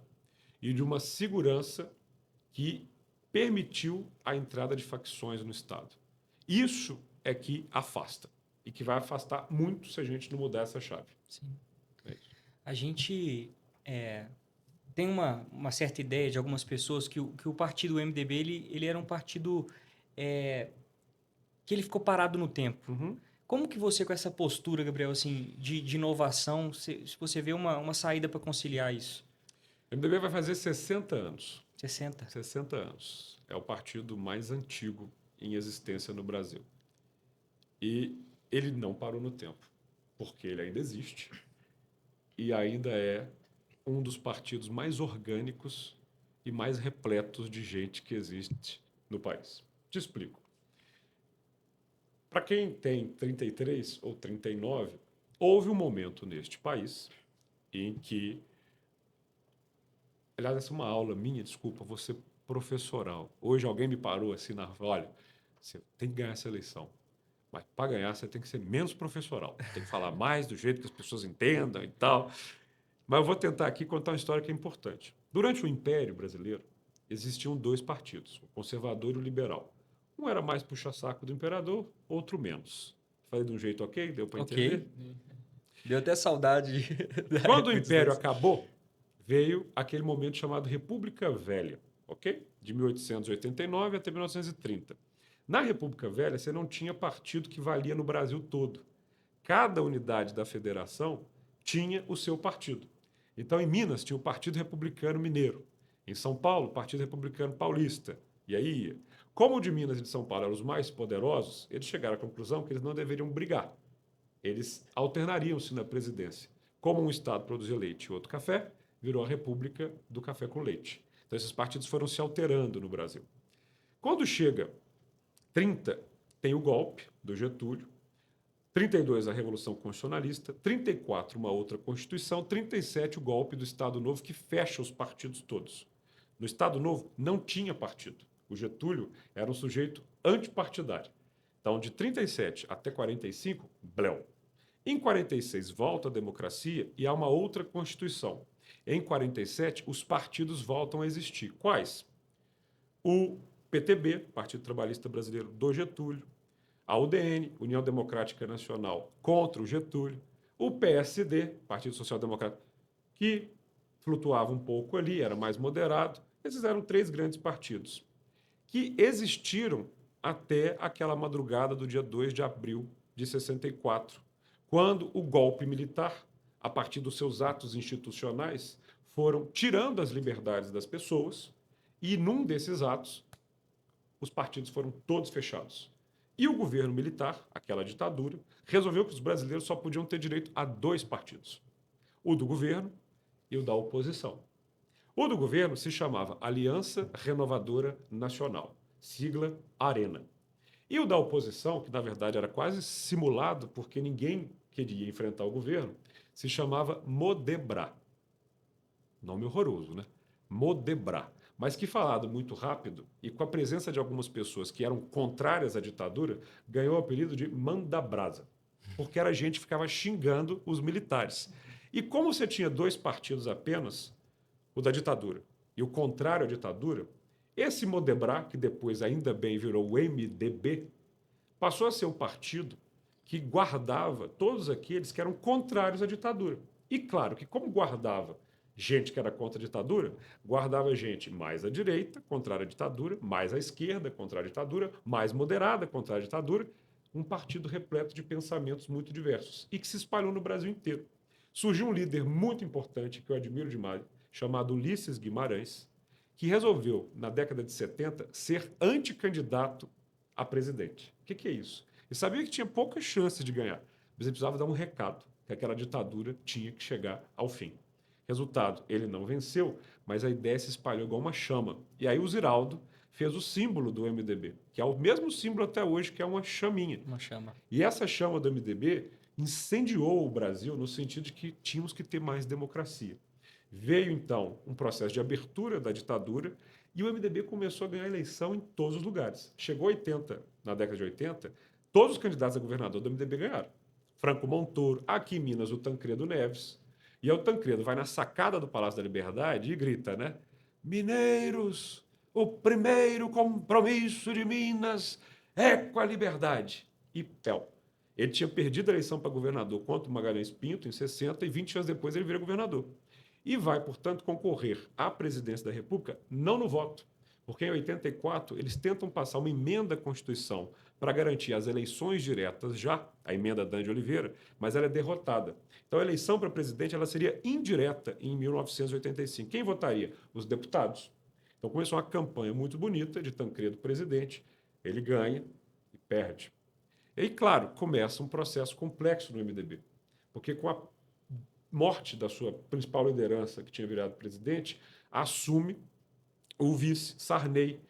S2: e de uma segurança que permitiu a entrada de facções no Estado. Isso é que afasta, e que vai afastar muito se a gente não mudar essa chave.
S1: Sim.
S2: É isso.
S1: A gente tem uma certa ideia de algumas pessoas que o partido MDB ele era um partido que ele ficou parado no tempo.
S2: Uhum.
S1: Como que você, com essa postura, Gabriel, assim, de inovação, se você vê uma saída para conciliar isso?
S2: O MDB vai fazer 60 anos.
S1: 60.
S2: 60 anos. É o partido mais antigo em existência no Brasil. E ele não parou no tempo, porque ele ainda existe e ainda é um dos partidos mais orgânicos e mais repletos de gente que existe no país. Te explico. Para quem tem 33 ou 39, houve um momento neste país em que, aliás, essa é uma aula minha, desculpa, vou ser professoral. Hoje alguém me parou assim na, olha, você tem que ganhar essa eleição. Mas para ganhar, você tem que ser menos professoral. Tem que falar mais do jeito que as pessoas entendam e tal. Mas eu vou tentar aqui contar uma história que é importante. Durante o Império Brasileiro, existiam dois partidos, o conservador e o liberal. Um era mais puxa-saco do imperador, outro menos. Falei de um jeito ok? Deu para entender?
S1: Deu até saudade da
S2: Quando o
S1: época dos
S2: Império
S1: dois.
S2: acabou, veio aquele momento chamado República Velha, ok? De 1889 até 1930. Na República Velha, você não tinha partido que valia no Brasil todo. Cada unidade da federação tinha o seu partido. Então, em Minas, tinha o Partido Republicano Mineiro. Em São Paulo, o Partido Republicano Paulista. E aí ia. Como o de Minas e de São Paulo eram os mais poderosos, eles chegaram à conclusão que eles não deveriam brigar. Eles alternariam-se na presidência. Como um estado produzia leite e outro café, virou a República do Café com Leite. Então, esses partidos foram se alterando no Brasil. Quando chega 30, tem o golpe do Getúlio. 32, a Revolução Constitucionalista. 34, uma outra Constituição. 37, o golpe do Estado Novo, que fecha os partidos todos. No Estado Novo, não tinha partido. O Getúlio era um sujeito antipartidário. Então, de 37 até 45, bleu. Em 46, volta a democracia e há uma outra Constituição. Em 47, os partidos voltam a existir. Quais? O PTB, Partido Trabalhista Brasileiro do Getúlio, a UDN, União Democrática Nacional, contra o Getúlio, o PSD, Partido Social Democrata, que flutuava um pouco ali, era mais moderado. Esses eram três grandes partidos que existiram até aquela madrugada do dia 2 de abril de 64, quando o golpe militar, a partir dos seus atos institucionais, foram tirando as liberdades das pessoas e, num desses atos, os partidos foram todos fechados. E o governo militar, aquela ditadura, resolveu que os brasileiros só podiam ter direito a dois partidos: o do governo e o da oposição. O do governo se chamava Aliança Renovadora Nacional, sigla ARENA. E o da oposição, que na verdade era quase simulado porque ninguém queria enfrentar o governo, se chamava Modebra. Nome horroroso, né? Modebra. Mas que, falado muito rápido e com a presença de algumas pessoas que eram contrárias à ditadura, ganhou o apelido de Mandabrasa, porque era gente que ficava xingando os militares. E como você tinha dois partidos apenas, o da ditadura e o contrário à ditadura, esse Modebra, que depois ainda bem virou o MDB, passou a ser um partido que guardava todos aqueles que eram contrários à ditadura. E claro que, como guardava gente que era contra a ditadura, guardava gente mais à direita, contrária à ditadura, mais à esquerda, contrária à ditadura, mais moderada, contrária à ditadura, um partido repleto de pensamentos muito diversos e que se espalhou no Brasil inteiro. Surgiu um líder muito importante, que eu admiro demais, chamado Ulisses Guimarães, que resolveu, na década de 70, ser anticandidato a presidente. O que é isso? Ele sabia que tinha poucas chances de ganhar, mas ele precisava dar um recado, que aquela ditadura tinha que chegar ao fim. Resultado, ele não venceu, mas a ideia se espalhou igual uma chama. E aí o Ziraldo fez o símbolo do MDB, que é o mesmo símbolo até hoje, que é uma chaminha.
S1: Uma chama.
S2: E essa chama do MDB incendiou o Brasil no sentido de que tínhamos que ter mais democracia. Veio, então, um processo de abertura da ditadura E o MDB começou a ganhar eleição em todos os lugares. Chegou 80, na década de 80, todos os candidatos a governador do MDB ganharam. Franco Montoro, aqui em Minas, o Tancredo Neves. E aí o Tancredo vai na sacada do Palácio da Liberdade e grita, né? Mineiros, o primeiro compromisso de Minas é com a liberdade. E pel. Ele tinha perdido a eleição para governador contra o Magalhães Pinto em 60 e 20 anos depois ele vira governador. E vai, portanto, concorrer à presidência da República não no voto, porque em 84 eles tentam passar uma emenda à Constituição para garantir as eleições diretas já, a emenda Dan de Oliveira, mas ela é derrotada. Então a eleição para presidente ela seria indireta em 1985. Quem votaria? Os deputados. Então começou uma campanha muito bonita de Tancredo presidente, ele ganha e perde. E, claro, começa um processo complexo no MDB, porque com a morte da sua principal liderança, que tinha virado presidente, assume o vice Sarney,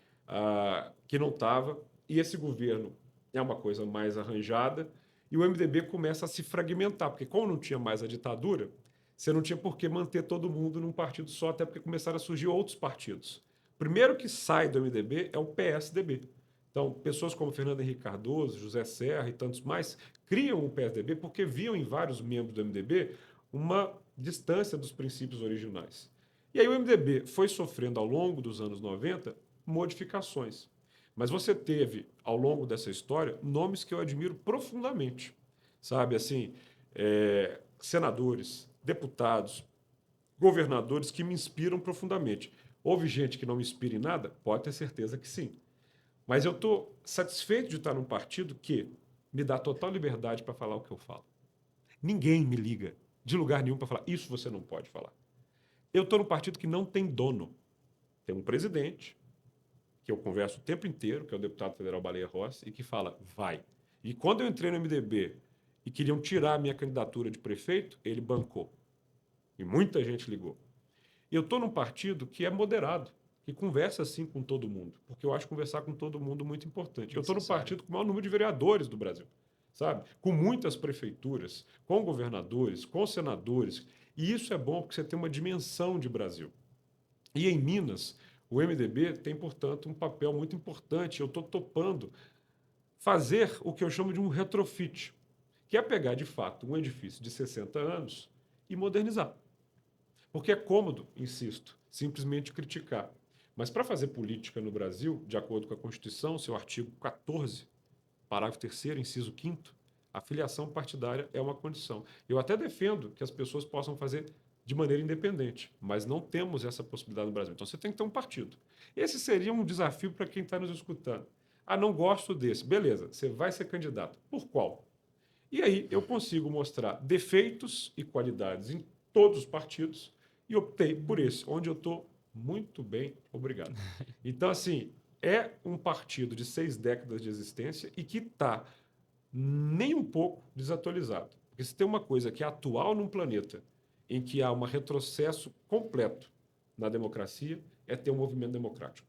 S2: que não estava, e esse governo é uma coisa mais arranjada, e o MDB começa a se fragmentar, porque como não tinha mais a ditadura, você não tinha por que manter todo mundo num partido só, até porque começaram a surgir outros partidos. O primeiro que sai do MDB é o PSDB. Então, pessoas como Fernando Henrique Cardoso, José Serra e tantos mais criam o PSDB porque viam em vários membros do MDB uma distância dos princípios originais. E aí o MDB foi sofrendo ao longo dos anos 90 modificações. Mas você teve, ao longo dessa história, nomes que eu admiro profundamente. Sabe, assim, senadores, deputados, governadores que me inspiram profundamente. Houve gente que não me inspira em nada? Pode ter certeza que sim. Mas eu estou satisfeito de estar num partido que me dá total liberdade para falar o que eu falo. Ninguém me liga de lugar nenhum para falar, isso você não pode falar. Eu estou num partido que não tem dono. Tem um presidente, que eu converso o tempo inteiro, que é o deputado federal Baleia Rossi, e que fala, vai. E quando eu entrei no MDB e queriam tirar a minha candidatura de prefeito, ele bancou. E muita gente ligou. E eu estou num partido que é moderado, que conversa assim com todo mundo, porque eu acho conversar com todo mundo muito importante. Eu estou no partido com o maior número de vereadores do Brasil, sabe? Com muitas prefeituras, com governadores, com senadores. E isso é bom porque você tem uma dimensão de Brasil. E em Minas, o MDB tem, portanto, um papel muito importante. Eu estou topando fazer o que eu chamo de um retrofit, que é pegar, de fato, um edifício de 60 anos e modernizar. Porque é cômodo, insisto, simplesmente criticar. Mas para fazer política no Brasil, de acordo com a Constituição, seu artigo 14, parágrafo 3º, inciso 5º, a filiação partidária é uma condição. Eu até defendo que as pessoas possam fazer de maneira independente, mas não temos essa possibilidade no Brasil. Então você tem que ter um partido. Esse seria um desafio para quem está nos escutando. Ah, não gosto desse. Beleza, você vai ser candidato. Por qual? E aí eu consigo mostrar defeitos e qualidades em todos os partidos e optei por esse, onde eu estou muito bem, obrigado. Então, assim, é um partido de 6 décadas de existência e que está nem um pouco desatualizado. Porque se tem uma coisa que é atual num planeta em que há um retrocesso completo na democracia, é ter um movimento democrático.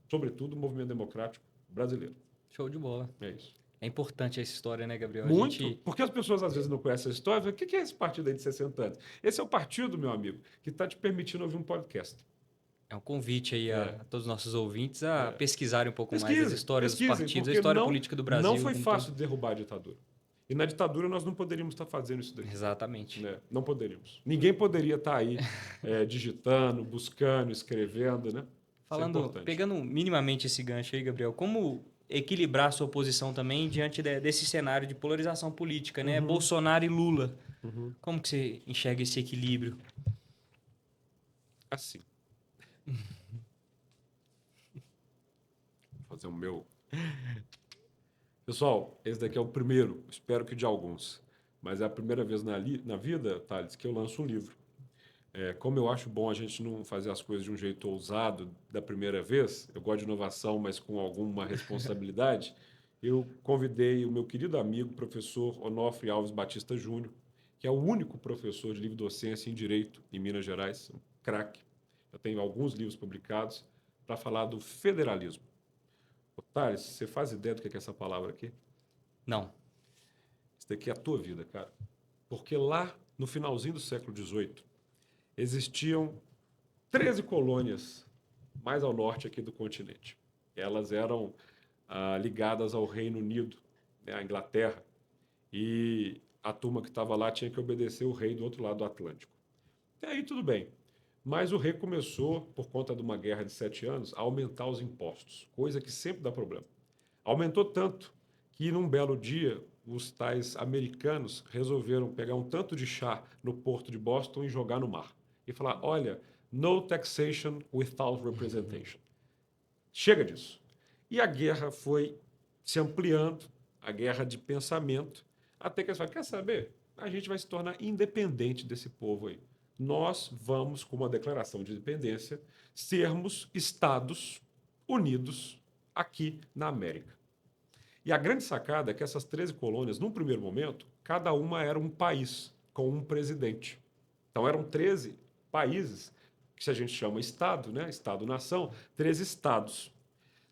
S2: Sobretudo o movimento democrático brasileiro.
S1: Show de bola.
S2: É isso.
S1: É importante essa história, né, Gabriel?
S2: Muito, porque as pessoas às vezes não conhecem a história. O que é esse partido aí de 60 anos? Esse é o partido, meu amigo, que está te permitindo ouvir um podcast.
S1: É um convite aí a todos os nossos ouvintes a pesquisarem um pouco mais as
S2: Pesquisem,
S1: histórias dos
S2: pesquisem,
S1: partidos, a
S2: porque
S1: história política do Brasil.
S2: não foi
S1: como
S2: fácil
S1: todo.
S2: de derrubar a ditadura. E na ditadura nós não poderíamos estar fazendo isso daí.
S1: Exatamente.
S2: Né? Não poderíamos. Ninguém poderia estar aí digitando, buscando, escrevendo, né?
S1: Falando, pegando minimamente esse gancho aí, Gabriel, como equilibrar a sua posição também diante desse cenário de polarização política, né? Bolsonaro e Lula. Como que você enxerga esse equilíbrio?
S2: Assim. Vou fazer o meu. Pessoal, esse daqui é o primeiro, espero que de alguns. Mas é a primeira vez na vida, Thales, que eu lanço um livro. Como eu acho bom a gente não fazer as coisas de um jeito ousado da primeira vez, eu gosto de inovação, mas com alguma responsabilidade, eu convidei o meu querido amigo, professor Onofre Alves Batista Júnior, que é o único professor de livre-docência em Direito em Minas Gerais, um craque. Eu tenho alguns livros publicados para falar do federalismo. Ô, Thales, você faz ideia do que é essa palavra aqui?
S1: Não.
S2: Isso daqui é a tua vida, cara. Porque lá, no finalzinho do século XVIII, existiam 13 colônias mais ao norte aqui do continente. Elas eram ligadas ao Reino Unido, né, à Inglaterra, e a turma que estava lá tinha que obedecer o rei do outro lado do Atlântico. Até aí tudo bem. Mas o rei começou, por conta de uma guerra de 7 anos, a aumentar os impostos, coisa que sempre dá problema. Aumentou tanto que, num belo dia, os tais americanos resolveram pegar um tanto de chá no porto de Boston e jogar no mar. E falar: olha, no taxation without representation. Chega disso. E a guerra foi se ampliando, a guerra de pensamento, até que eles falaram: quer saber? A gente vai se tornar independente desse povo aí. Nós vamos, com uma declaração de independência, sermos Estados Unidos aqui na América. E a grande sacada é que essas 13 colônias, num primeiro momento, cada uma era um país com um presidente. Então eram 13 países, que a gente chama Estado, né? Estado-nação, 13 estados.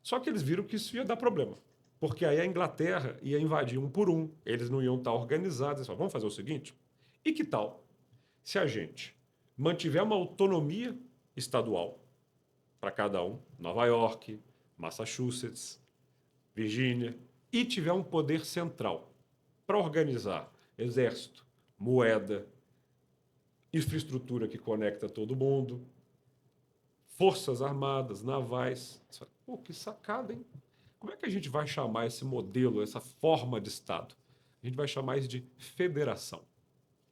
S2: Só que eles viram que isso ia dar problema. Porque aí a Inglaterra ia invadir um por um, eles não iam estar organizados. Eles falaram: vamos fazer o seguinte: e que tal se a gente mantiver uma autonomia estadual para cada um, Nova York, Massachusetts, Virgínia, e tiver um poder central para organizar exército, moeda, infraestrutura que conecta todo mundo, forças armadas, navais. Pô, que sacada, hein? Como é que a gente vai chamar esse modelo, essa forma de Estado? A gente vai chamar isso de federação.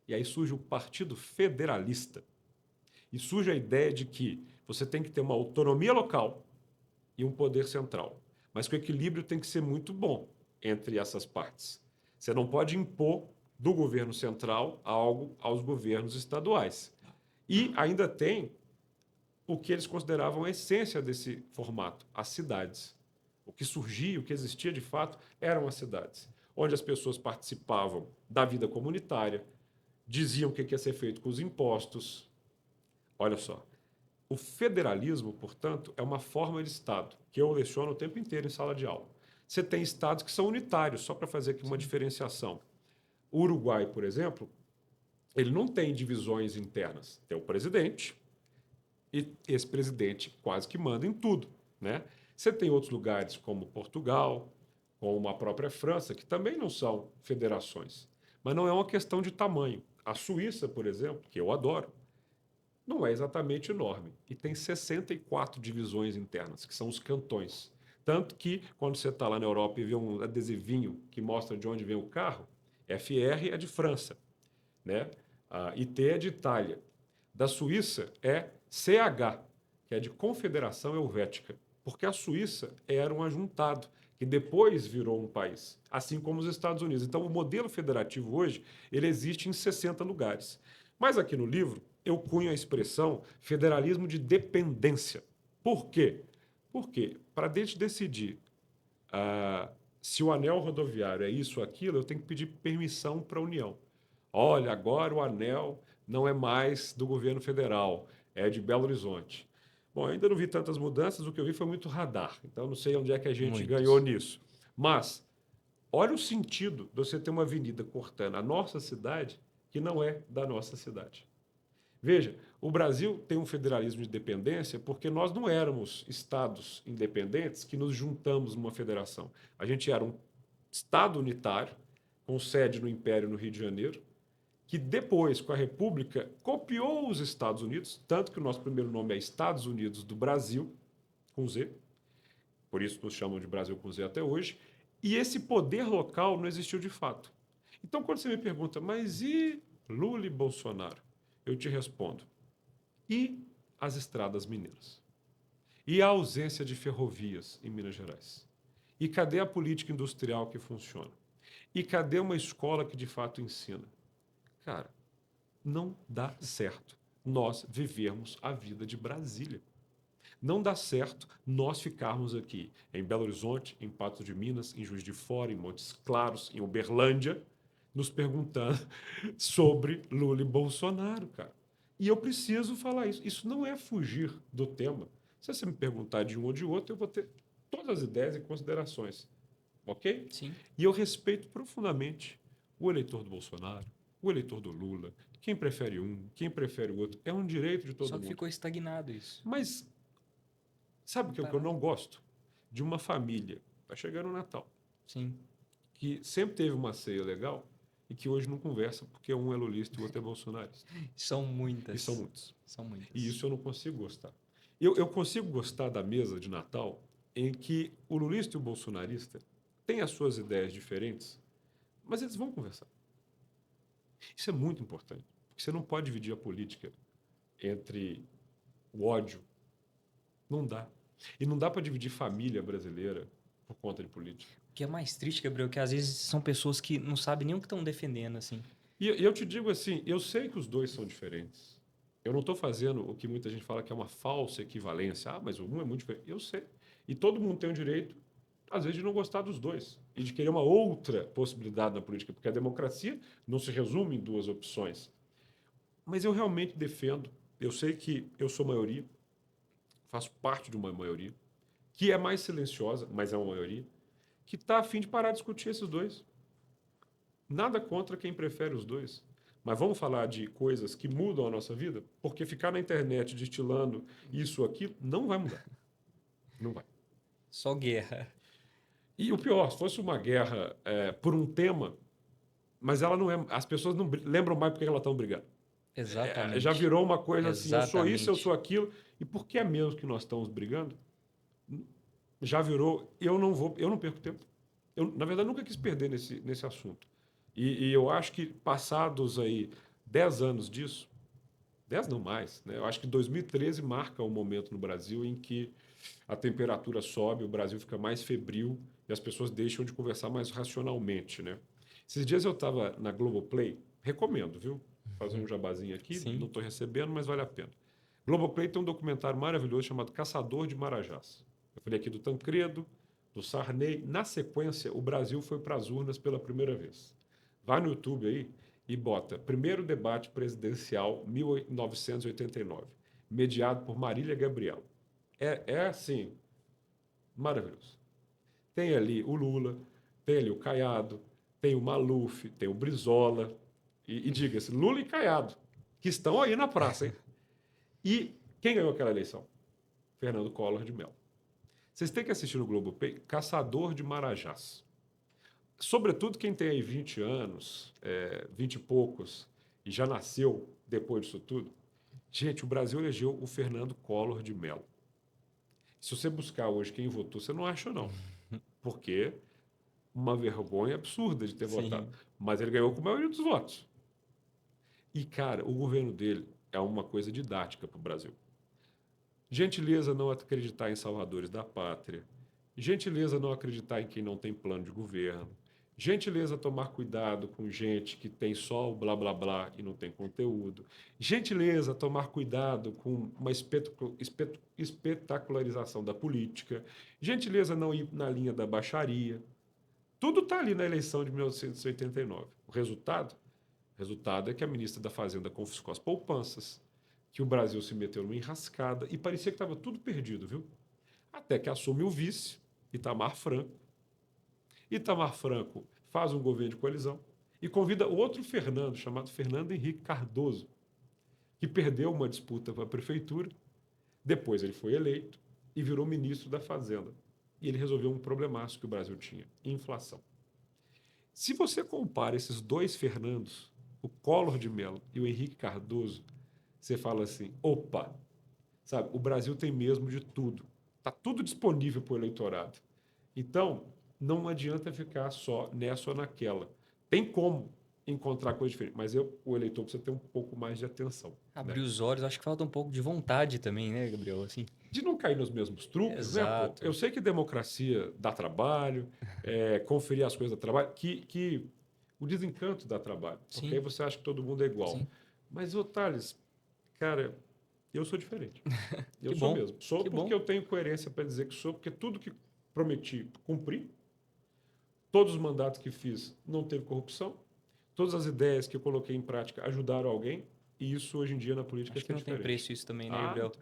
S2: E aí surge o Partido Federalista. E surge a ideia de que você tem que ter uma autonomia local e um poder central. Mas que o equilíbrio tem que ser muito bom entre essas partes. Você não pode impor do governo central algo aos governos estaduais. E ainda tem o que eles consideravam a essência desse formato, as cidades. O que surgia, o que existia de fato, eram as cidades, onde as pessoas participavam da vida comunitária, diziam o que ia ser feito com os impostos. Olha só, o federalismo, portanto, é uma forma de Estado que eu leciono o tempo inteiro em sala de aula. Você tem estados que são unitários, só para fazer aqui uma diferenciação. O Uruguai, por exemplo, ele não tem divisões internas. Tem o presidente, e esse presidente quase que manda em tudo, né? Você tem outros lugares como Portugal, como a própria França, que também não são federações. Mas não é uma questão de tamanho. A Suíça, por exemplo, que eu adoro, não é exatamente enorme. E tem 64 divisões internas, que são os cantões. Tanto que, quando você está lá na Europa e vê um adesivinho que mostra de onde vem o carro, FR é de França, né? A IT é de Itália. Da Suíça é CH, que é de Confederação Helvética, porque a Suíça era um ajuntado, que depois virou um país, assim como os Estados Unidos. Então, o modelo federativo hoje, ele existe em 60 lugares. Mas aqui no livro, eu cunho a expressão federalismo de dependência. Por quê? Porque, para a gente decidir se o anel rodoviário é isso ou aquilo, eu tenho que pedir permissão para a União. Olha, agora o anel não é mais do governo federal, é de Belo Horizonte. Bom, ainda não vi tantas mudanças, o que eu vi foi muito radar, então não sei onde é que a gente ganhou
S1: Muitos.
S2: nisso. Mas, olha o sentido de você ter uma avenida cortando a nossa cidade que não é da nossa cidade. Veja, o Brasil tem um federalismo de dependência porque nós não éramos estados independentes que nos juntamos numa federação. A gente era um estado unitário, com sede no Império no Rio de Janeiro, que depois, com a República, copiou os Estados Unidos, tanto que o nosso primeiro nome é Estados Unidos do Brasil, com Z, por isso nos chamam de Brasil com Z até hoje, e esse poder local não existiu de fato. Então, quando você me pergunta, mas e Lula e Bolsonaro? Eu te respondo, e as estradas mineiras? E a ausência de ferrovias em Minas Gerais? E cadê a política industrial que funciona? E cadê uma escola que de fato ensina? Cara, não dá certo nós vivermos a vida de Brasília. Não dá certo nós ficarmos aqui em Belo Horizonte, em Patos de Minas, em Juiz de Fora, em Montes Claros, em Uberlândia, nos perguntando sobre Lula e Bolsonaro, cara. E eu preciso falar isso. Isso não é fugir do tema. Se você me perguntar de um ou de outro, eu vou ter todas as ideias e considerações. Ok?
S1: Sim.
S2: E eu respeito profundamente o eleitor do Bolsonaro, o eleitor do Lula, quem prefere um, quem prefere o outro. É um direito de todo
S1: Só que
S2: mundo.
S1: ficou estagnado isso.
S2: Mas Sabe o que eu não gosto? De uma família, tá chegando o Natal,
S1: Sim.
S2: que sempre teve uma ceia legal e que hoje não conversa porque um é lulista e o outro é bolsonarista.
S1: São
S2: E são
S1: muitas.
S2: muitos.
S1: São muitas.
S2: E isso eu não consigo gostar. Eu consigo gostar da mesa de Natal em que o lulista e o bolsonarista têm as suas ideias diferentes, mas eles vão conversar. Isso é muito importante. Porque você não pode dividir a política entre o ódio. Não dá. E não dá para dividir família brasileira por conta de política.
S1: O que é mais triste, Gabriel, que às vezes são pessoas que não sabem nem o que estão defendendo, assim.
S2: E eu te digo assim, eu sei que os dois são diferentes. Eu não estou fazendo o que muita gente fala que é uma falsa equivalência. Ah, mas um é muito diferente. Eu sei. E todo mundo tem o direito, às vezes, de não gostar dos dois. E de querer uma outra possibilidade na política. Porque a democracia não se resume em duas opções. Mas eu realmente defendo. Eu sei que eu sou maioria, faço parte de uma maioria, que é mais silenciosa, mas é uma maioria, que está a fim de parar de discutir esses dois. Nada contra quem prefere os dois. Mas vamos falar de coisas que mudam a nossa vida? Porque ficar na internet destilando isso ou aquilo não vai mudar. Não vai.
S1: Só guerra.
S2: E o pior, se fosse uma guerra por um tema, mas ela não é. As pessoas não lembram mais porque elas estão brigando.
S1: Exatamente.
S2: Já virou uma coisa assim, eu sou isso, eu
S1: Exatamente.
S2: sou aquilo. E por que é mesmo que nós estamos brigando? Já virou, eu não vou, eu não perco tempo. Eu, na verdade, nunca quis perder nesse assunto. E eu acho que passados aí 10 anos disso, 10 não mais, né? Eu acho que 2013 marca um momento no Brasil em que a temperatura sobe, o Brasil fica mais febril e as pessoas deixam de conversar mais racionalmente, né? Esses dias eu estava na Globoplay, recomendo, viu? Fazer um jabazinho aqui, não
S1: Sim.
S2: estou recebendo, mas vale a pena. Globoplay tem um documentário maravilhoso chamado Caçador de Marajás. Eu falei aqui do Tancredo, do Sarney. Na sequência, o Brasil foi para as urnas pela primeira vez. Vai no YouTube aí e bota primeiro debate presidencial 1989, mediado por Marília Gabriela. É assim, maravilhoso. Tem ali o Lula, tem ali o Caiado, tem o Maluf, tem o Brizola. E diga-se, Lula e Caiado, que estão aí na praça, hein? E quem ganhou aquela eleição? Fernando Collor de Mello. Vocês têm que assistir no Globoplay Caçador de Marajás. Sobretudo quem tem aí 20 anos, 20 e poucos, e já nasceu depois disso tudo. Gente, o Brasil elegeu o Fernando Collor de Mello. Se você buscar hoje quem votou, você não acha, não. Porque uma vergonha absurda de ter votado.
S1: Sim.
S2: Mas ele ganhou com a maioria dos votos. E, cara, o governo dele é uma coisa didática para o Brasil. Gentileza não acreditar em salvadores da pátria. Gentileza não acreditar em quem não tem plano de governo. Gentileza tomar cuidado com gente que tem só o blá blá blá e não tem conteúdo. Gentileza tomar cuidado com uma espetacularização da política. Gentileza não ir na linha da baixaria. Tudo está ali na eleição de 1989. O resultado é que a ministra da Fazenda confiscou as poupanças, que o Brasil se meteu numa enrascada e parecia que estava tudo perdido, viu? Até que assume o vice, Itamar Franco. Itamar Franco faz um governo de coalizão e convida outro Fernando, chamado Fernando Henrique Cardoso, que perdeu uma disputa para a prefeitura. Depois ele foi eleito e virou ministro da Fazenda. E ele resolveu um problemaço que o Brasil tinha: inflação. Se você compara esses dois Fernandos, o Collor de Mello e o Henrique Cardoso, você fala assim: opa, sabe, o Brasil tem mesmo de tudo. Está tudo disponível para o eleitorado. Então, não adianta ficar só nessa ou naquela. Tem como encontrar coisa diferente, mas o eleitor precisa ter um pouco mais de atenção.
S1: Abrir
S2: Né?
S1: os olhos, acho que falta um pouco de vontade também, né, Gabriel? Assim.
S2: De não cair nos mesmos truques, né, pô?
S1: Exato.
S2: Eu sei que democracia dá trabalho, conferir as coisas dá trabalho, que o desencanto dá trabalho, porque aí
S1: Sim,
S2: você acha que todo mundo é igual.
S1: sim.
S2: Mas, ô Thales, cara, eu sou diferente. Eu
S1: Que
S2: sou
S1: bom.
S2: mesmo. Sou
S1: Que
S2: porque
S1: bom.
S2: eu tenho coerência para dizer que sou, porque tudo que prometi, cumpri. Todos os mandatos que fiz não teve corrupção. Todas as ideias que eu coloquei em prática ajudaram alguém. E isso, hoje em dia, na política
S1: Acho que
S2: fica
S1: não tem
S2: diferente.
S1: preço isso também, né,
S2: Ah, não
S1: Gabriel?
S2: tem.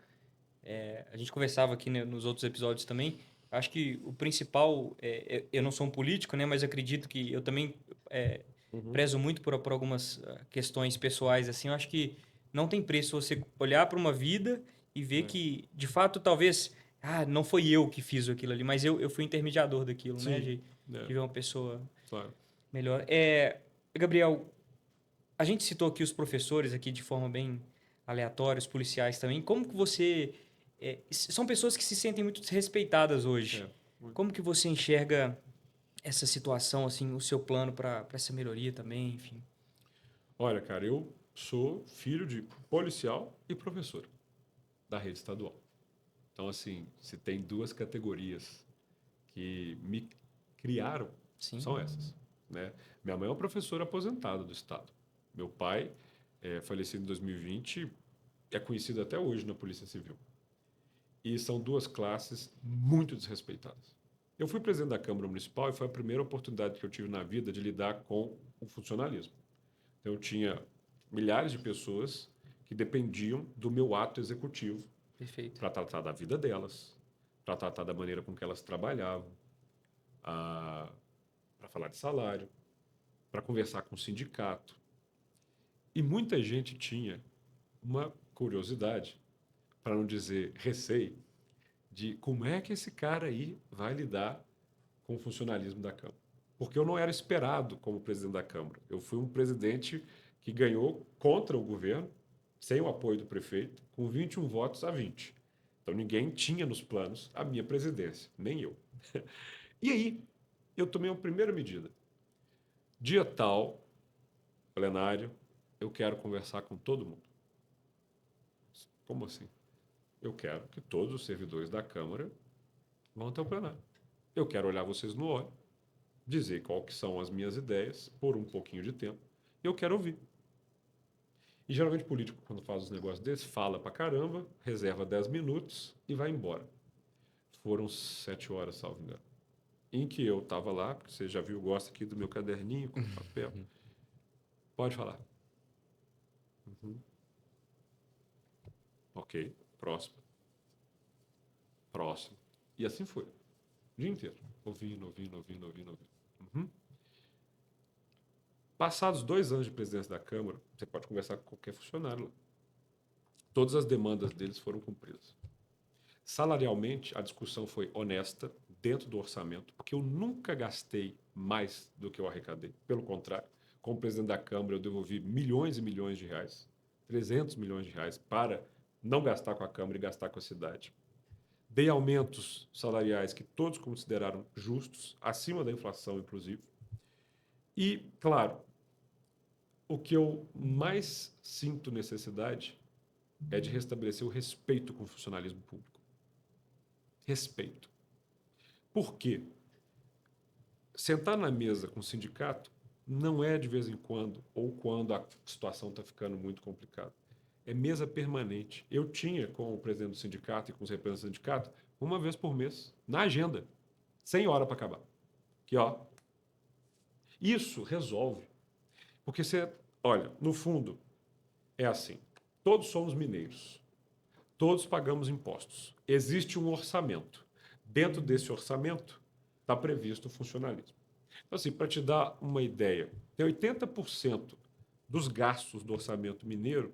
S1: A gente conversava aqui, né, nos outros episódios também. Acho que o principal, eu não sou um político, né, mas acredito que eu também
S2: Uhum.
S1: prezo muito por algumas questões pessoais. Assim, eu acho que não tem preço você olhar para uma vida e ver
S2: É.
S1: que, de fato, talvez não foi eu que fiz aquilo ali, mas eu fui intermediador daquilo, né?
S2: Sim,
S1: De ver uma pessoa
S2: claro.
S1: melhor. Gabriel, a gente citou aqui os professores aqui de forma bem aleatória, os policiais também. Como que você... são pessoas que se sentem muito desrespeitadas hoje.
S2: É, muito.
S1: Como que você enxerga essa situação, assim, o seu plano para essa melhoria também, enfim?
S2: Olha, cara, eu sou filho de policial e professor da rede estadual. Então, assim, se tem duas categorias que me criaram,
S1: Sim.
S2: são essas, né? Minha mãe é uma professora aposentada do Estado. Meu pai, falecido em 2020, é conhecido até hoje na Polícia Civil. E são duas classes muito desrespeitadas. Eu fui presidente da Câmara Municipal e foi a primeira oportunidade que eu tive na vida de lidar com o funcionalismo. Então, eu tinha milhares de pessoas que dependiam do meu ato executivo
S1: Perfeito.
S2: para tratar da vida delas, para tratar da maneira com que elas trabalhavam, para falar de salário, para conversar com o sindicato. E muita gente tinha uma curiosidade, para não dizer receio, de como é que esse cara aí vai lidar com o funcionalismo da Câmara. Porque eu não era esperado como presidente da Câmara. Eu fui um presidente que ganhou contra o governo, sem o apoio do prefeito, com 21 votos a 20. Então ninguém tinha nos planos a minha presidência, nem eu. E aí, eu tomei uma primeira medida. Dia tal, plenário, eu quero conversar com todo mundo. Como assim? Eu quero que todos os servidores da Câmara vão até o plenário. Eu quero olhar vocês no olho, dizer qual que são as minhas ideias por um pouquinho de tempo. E eu quero ouvir. E geralmente político, quando faz os negócios desses, fala pra caramba, reserva 10 minutos e vai embora. Foram 7 horas, salvo engano. Em que eu estava lá, porque você já viu, gosta aqui do meu caderninho com papel. Pode falar. Uhum. Ok, próximo. Próximo. E assim foi. O dia inteiro. Ouvindo, ouvindo, ouvindo, ouvindo, ouvindo. Uhum. Passados 2 anos de presidência da Câmara, você pode conversar com qualquer funcionário lá. Todas as demandas deles foram cumpridas. Salarialmente, a discussão foi honesta, dentro do orçamento, porque eu nunca gastei mais do que eu arrecadei. Pelo contrário, como presidente da Câmara, eu devolvi milhões e milhões de reais, 300 milhões de reais, para não gastar com a Câmara e gastar com a cidade. Dei aumentos salariais que todos consideraram justos, acima da inflação, inclusive. E, claro, o que eu mais sinto necessidade é de restabelecer o respeito com o funcionalismo público. Respeito. Por quê? Sentar na mesa com o sindicato não é de vez em quando ou quando a situação está ficando muito complicada. É mesa permanente. Eu tinha com o presidente do sindicato e com os representantes do sindicato uma vez por mês, na agenda, sem hora para acabar. Que ó, isso resolve. Porque você, olha, no fundo, é assim: todos somos mineiros, todos pagamos impostos. Existe um orçamento. Dentro desse orçamento está previsto o funcionalismo. Então, assim, para te dar uma ideia, tem 80% dos gastos do orçamento mineiro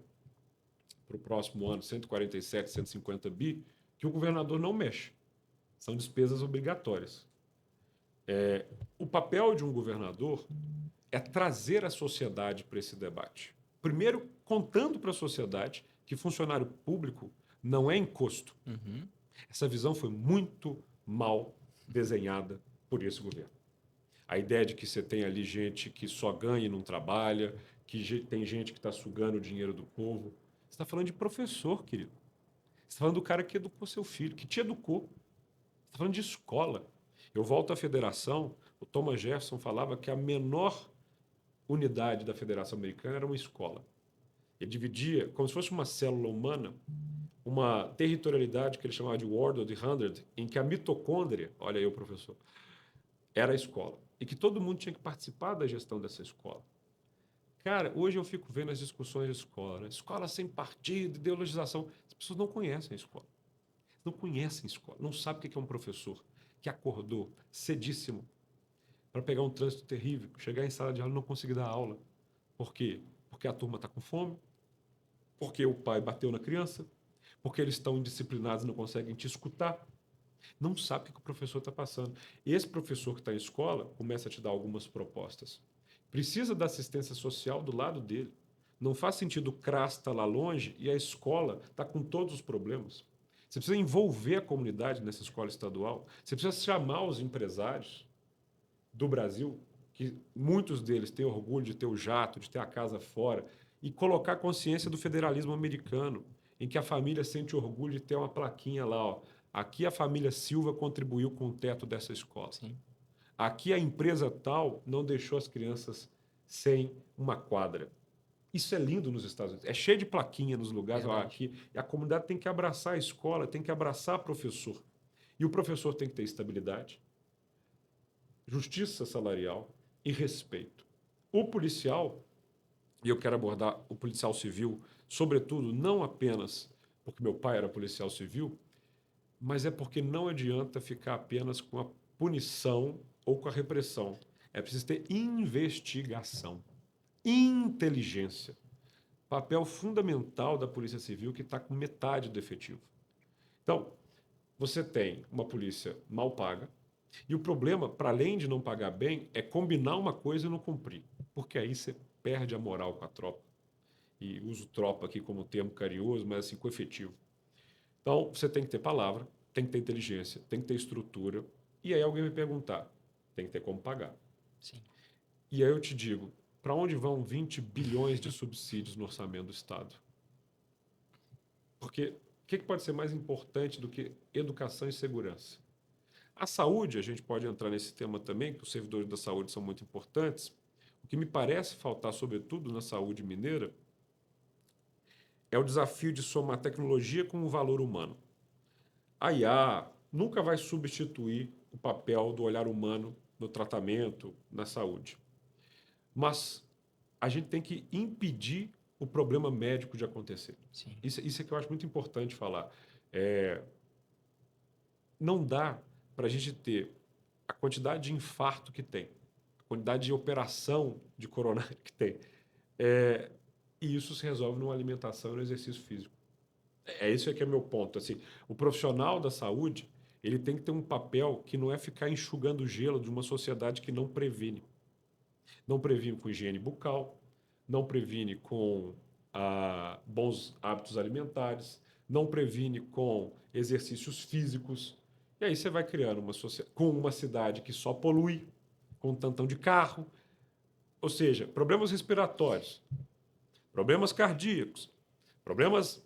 S2: para o próximo ano, 147, 150 bi, que o governador não mexe. São despesas obrigatórias. O papel de um governador é trazer a sociedade para esse debate. Primeiro, contando para a sociedade que funcionário público não é encosto.
S1: Uhum.
S2: Essa visão foi muito mal desenhada por esse governo. A ideia de que você tem ali gente que só ganha e não trabalha, que tem gente que está sugando o dinheiro do povo. Você está falando de professor, querido. Você está falando do cara que educou seu filho, que te educou. Você está falando de escola. Eu volto à federação, o Thomas Jefferson falava que a menor unidade da Federação Americana era uma escola. Ele dividia, como se fosse uma célula humana, uma territorialidade que ele chamava de World of the Hundred, em que a mitocôndria, olha aí o professor, era a escola. E que todo mundo tinha que participar da gestão dessa escola. Cara, hoje eu fico vendo as discussões de escola, né? Escola sem partido, ideologização. As pessoas não conhecem a escola. Não conhecem a escola. Não sabem o que é um professor que acordou cedíssimo para pegar um trânsito terrível, chegar em sala de aula e não conseguir dar aula. Por quê? Porque a turma está com fome, porque o pai bateu na criança, porque eles estão indisciplinados e não conseguem te escutar. Não sabe o que o professor está passando. Esse professor que está em escola começa a te dar algumas propostas. Precisa da assistência social do lado dele. Não faz sentido o CRAS estar lá longe e a escola está com todos os problemas. Você precisa envolver a comunidade nessa escola estadual. Você precisa chamar os empresários do Brasil, que muitos deles têm orgulho de ter o jato, de ter a casa fora, e colocar a consciência do federalismo americano, em que a família sente orgulho de ter uma plaquinha lá, ó. Aqui a família Silva contribuiu com o teto dessa escola.
S1: Sim,
S2: Aqui a empresa tal não deixou as crianças sem uma quadra. Isso é lindo nos Estados Unidos. É cheio de plaquinha nos lugares. Ó,
S1: verdade.
S2: aqui, e a comunidade tem que abraçar a escola, tem que abraçar o professor. E o professor tem que ter estabilidade, justiça salarial e respeito. O policial, e eu quero abordar o policial civil, sobretudo, não apenas porque meu pai era policial civil, mas é porque não adianta ficar apenas com a punição ou com a repressão. É preciso ter investigação, inteligência. Papel fundamental da Polícia Civil que está com metade do efetivo. Então, você tem uma polícia mal paga, e o problema, para além de não pagar bem, é combinar uma coisa e não cumprir. Porque aí você perde a moral com a tropa. E uso tropa aqui como termo carinhoso, mas assim, com efetivo. Então, você tem que ter palavra, tem que ter inteligência, tem que ter estrutura. E aí alguém me perguntar, tem que ter como pagar.
S1: Sim.
S2: E aí eu te digo, para onde vão 20 bilhões de subsídios no orçamento do Estado? Porque o que pode ser mais importante do que educação e segurança? A saúde, a gente pode entrar nesse tema também, que os servidores da saúde são muito importantes. O que me parece faltar, sobretudo na saúde mineira, é o desafio de somar tecnologia com o valor humano. A IA nunca vai substituir o papel do olhar humano no tratamento, na saúde. Mas a gente tem que impedir o problema médico de acontecer.
S1: Sim.
S2: Isso é que eu acho muito importante falar. Não dá para a gente ter a quantidade de infarto que tem, a quantidade de operação de coronário que tem. E isso se resolve numa alimentação e no exercício físico. É isso que é meu ponto. Assim, o profissional da saúde, ele tem que ter um papel que não é ficar enxugando o gelo de uma sociedade que não previne. Não previne com higiene bucal, não previne com bons hábitos alimentares, não previne com exercícios físicos. E aí você vai criando com uma cidade que só polui, com um tantão de carro. Ou seja, problemas respiratórios, problemas cardíacos, problemas.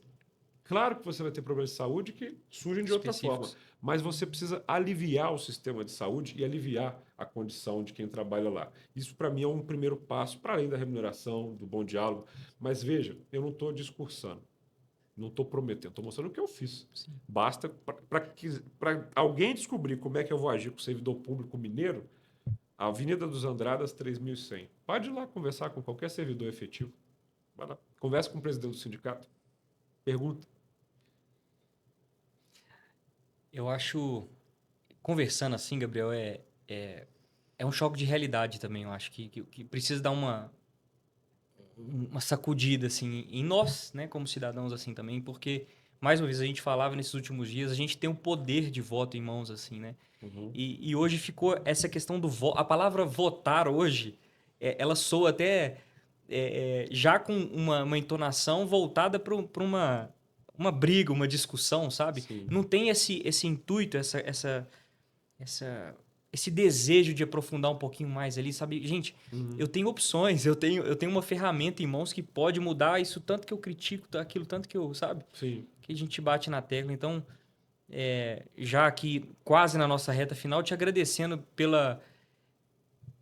S2: Claro que você vai ter problemas de saúde que surgem de outra forma,
S1: Específicos.
S2: mas você precisa aliviar o sistema de saúde e aliviar a condição de quem trabalha lá. Isso, para mim, é um primeiro passo, para além da remuneração, do bom diálogo. Mas veja, eu não estou discursando, não estou prometendo, estou mostrando o que eu fiz.
S1: Sim.
S2: Basta para alguém descobrir como é que eu vou agir com o servidor público mineiro, a Avenida dos Andradas 3100. Pode ir lá conversar com qualquer servidor efetivo. Vai lá. Conversa com o presidente do sindicato. Pergunta.
S1: Eu acho, conversando assim, Gabriel, é um choque de realidade também. Eu acho que precisa dar uma sacudida assim em nós, né, como cidadãos assim também, porque mais uma vez a gente falava nesses últimos dias, a gente tem um poder de voto em mãos assim, né?
S2: Uhum.
S1: E hoje ficou essa questão do voto, a palavra votar hoje, ela soa até já com uma entonação voltada para uma briga, uma discussão, sabe?
S2: Sim.
S1: Não tem esse intuito, essa, esse desejo de aprofundar um pouquinho mais ali, sabe? Gente,
S2: Uhum.
S1: eu tenho opções, eu tenho uma ferramenta em mãos que pode mudar isso tanto que eu critico, aquilo tanto que eu, sabe?
S2: Sim.
S1: Que a gente bate na tecla. Então, já aqui quase na nossa reta final, te agradecendo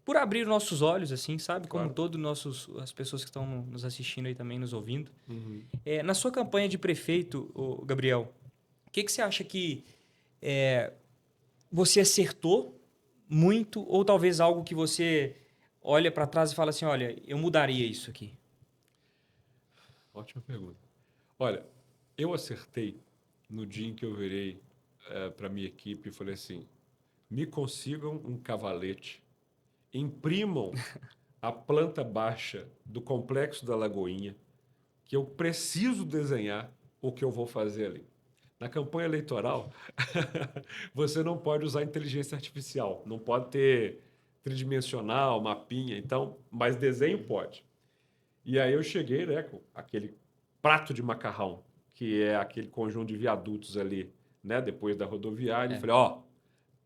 S1: por abrir nossos olhos, assim, sabe? Como
S2: Claro.
S1: todos as pessoas que estão nos assistindo aí também, nos ouvindo.
S2: Uhum.
S1: Na sua campanha de prefeito, ô, Gabriel, o que você acha que você acertou muito ou talvez algo que você olha para trás e fala assim, olha, eu mudaria isso aqui?
S2: Ótima pergunta. Olha, eu acertei no dia em que eu virei para minha equipe e falei assim: me consigam um cavalete, imprimam a planta baixa do Complexo da Lagoinha, que eu preciso desenhar o que eu vou fazer ali. Na campanha eleitoral, você não pode usar inteligência artificial, não pode ter tridimensional, mapinha, então, mas desenho pode. E aí eu cheguei, né, com aquele prato de macarrão, que é aquele conjunto de viadutos ali, né, depois da rodoviária, e
S1: É.
S2: falei, ó,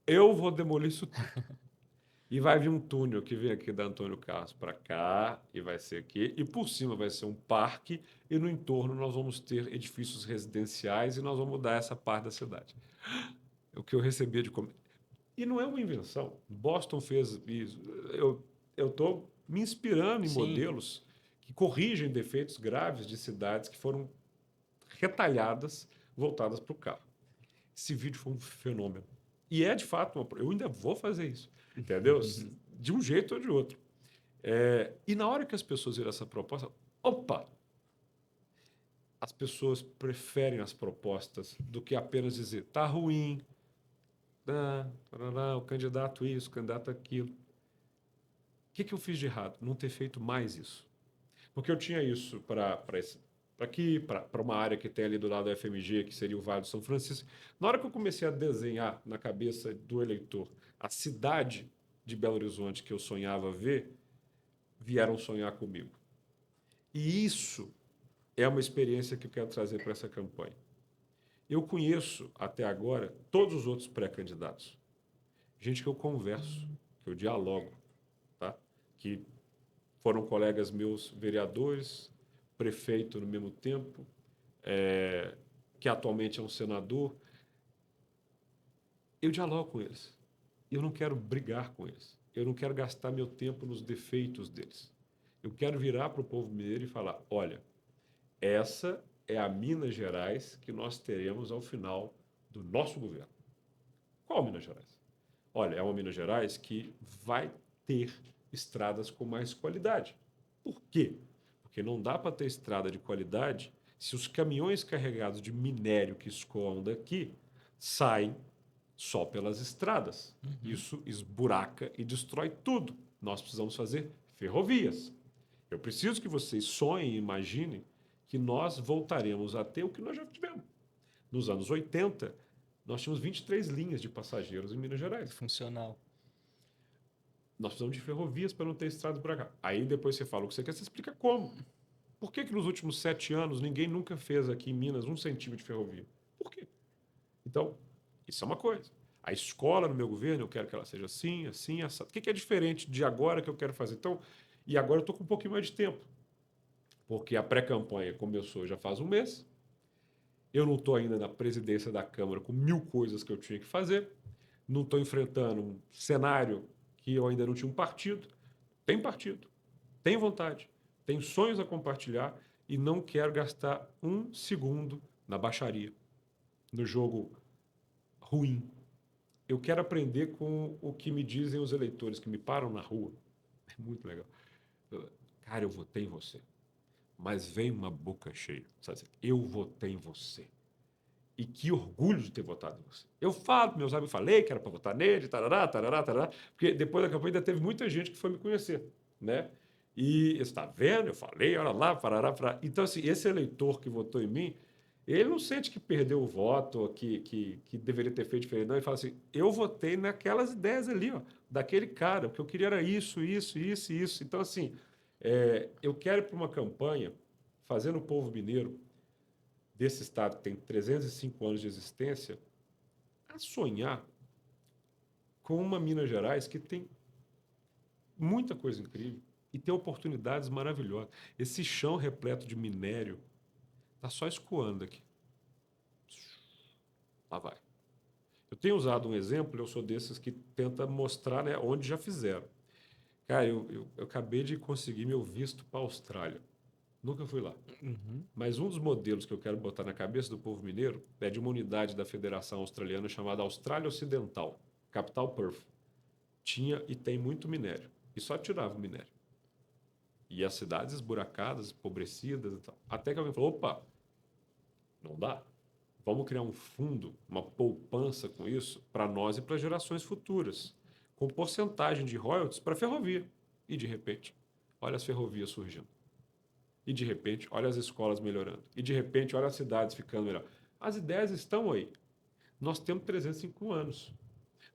S2: eu vou demolir isso tudo. E vai vir um túnel que vem aqui da Antônio Carlos para cá, e vai ser aqui, e por cima vai ser um parque, e no entorno nós vamos ter edifícios residenciais e nós vamos mudar essa parte da cidade. É o que eu recebia de comentário. E não é uma invenção. Boston fez isso. Eu estou me inspirando em
S1: Sim,
S2: modelos que corrigem defeitos graves de cidades que foram retalhadas, voltadas para o carro. Esse vídeo foi um fenômeno. E é de fato, eu ainda vou fazer isso, entendeu? De um jeito ou de outro. E na hora que as pessoas viram essa proposta, opa! As pessoas preferem as propostas do que apenas dizer tá ruim, o candidato isso, o candidato aquilo. O que eu fiz de errado? Não ter feito mais isso. Porque eu tinha isso para aqui, para uma área que tem ali do lado da FMG, que seria o Vale do São Francisco. Na hora que eu comecei a desenhar na cabeça do eleitor a cidade de Belo Horizonte que eu sonhava ver, vieram sonhar comigo. E isso é uma experiência que eu quero trazer para essa campanha. Eu conheço, até agora, todos os outros pré-candidatos. Gente que eu converso, que eu dialogo, tá? Que foram colegas meus vereadores, prefeito no mesmo tempo, que atualmente é um senador. Eu dialogo com eles. Eu não quero brigar com eles. Eu não quero gastar meu tempo nos defeitos deles. Eu quero virar para o povo mineiro e falar: olha, essa é a Minas Gerais que nós teremos ao final do nosso governo. Qual Minas Gerais? Olha, é uma Minas Gerais que vai ter estradas com mais qualidade. Por quê? Porque não dá para ter estrada de qualidade se os caminhões carregados de minério que escoam daqui saem só pelas estradas. Isso esburaca e destrói tudo. Nós precisamos fazer ferrovias. Eu preciso que vocês sonhem e imaginem que nós voltaremos a ter o que nós já tivemos. Nos anos 80, nós tínhamos 23 linhas de passageiros em Minas Gerais.
S1: funcional.
S2: Nós precisamos de ferrovias para não ter estradas para cá. Aí depois você fala o que você quer, você explica como. Por que nos últimos 7 anos ninguém nunca fez aqui em Minas 1 centímetro de ferrovia? Por quê? Então, isso é uma coisa. A escola no meu governo, eu quero que ela seja assim, assim, assim. O que é diferente de agora que eu quero fazer? Então, e agora eu estou com um pouquinho mais de tempo. Porque a pré-campanha começou já faz um mês. Eu não estou ainda na presidência da Câmara com 1000 coisas que eu tinha que fazer. Não estou enfrentando um cenário que eu ainda não tinha um partido. Tem partido, tenho vontade, tenho sonhos a compartilhar e não quero gastar 1 segundo na baixaria, no jogo ruim. Eu quero aprender com o que me dizem os eleitores que me param na rua. É muito legal. Cara, eu votei em você, mas vem uma boca cheia. Sabe assim, eu votei em você. E que orgulho de ter votado em você. Eu falo, meus amigos, falei que era para votar nele, tarará, tarará, tarará, porque depois da campanha ainda teve muita gente que foi me conhecer, né? E está vendo? Eu falei, olha lá, parará, parará. Então, assim, esse eleitor que votou em mim, ele não sente que perdeu o voto, ou que deveria ter feito diferente, não. Ele fala assim, eu votei naquelas ideias ali, ó, daquele cara, o que eu queria era isso, isso, isso e isso. Então, assim, eu quero ir para uma campanha fazendo o povo mineiro desse estado que tem 305 anos de existência, a sonhar com uma Minas Gerais que tem muita coisa incrível e tem oportunidades maravilhosas. Esse chão repleto de minério está só escoando aqui. Lá vai. Eu tenho usado um exemplo, eu sou desses que tenta mostrar, né, onde já fizeram. Cara, eu acabei de conseguir meu visto para a Austrália. Nunca fui lá. Mas um dos modelos que eu quero botar na cabeça do povo mineiro é de uma unidade da Federação Australiana chamada Austrália Ocidental, capital Perth. Tinha e tem muito minério. E só tirava o minério. E as cidades esburacadas, empobrecidas e tal. Até que alguém falou, opa, não dá. Vamos criar um fundo, uma poupança com isso para nós e para gerações futuras, com porcentagem de royalties para a ferrovia. E de repente, olha as ferrovias surgindo. E de repente, olha as escolas melhorando. E de repente, olha as cidades ficando melhor. as ideias estão aí. Nós temos 305 anos.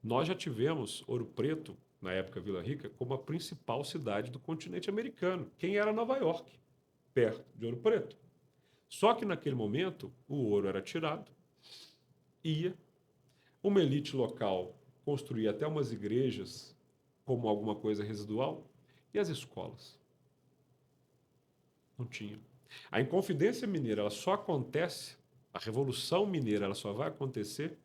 S2: Nós já tivemos Ouro Preto, na época Vila Rica, como a principal cidade do continente americano. Quem era Nova York, perto de Ouro Preto. Só que naquele momento o ouro era tirado, ia, uma elite local construía até umas igrejas como alguma coisa residual, e as escolas? Não tinha. A Inconfidência Mineira ela só acontece, a Revolução Mineira ela só vai acontecer,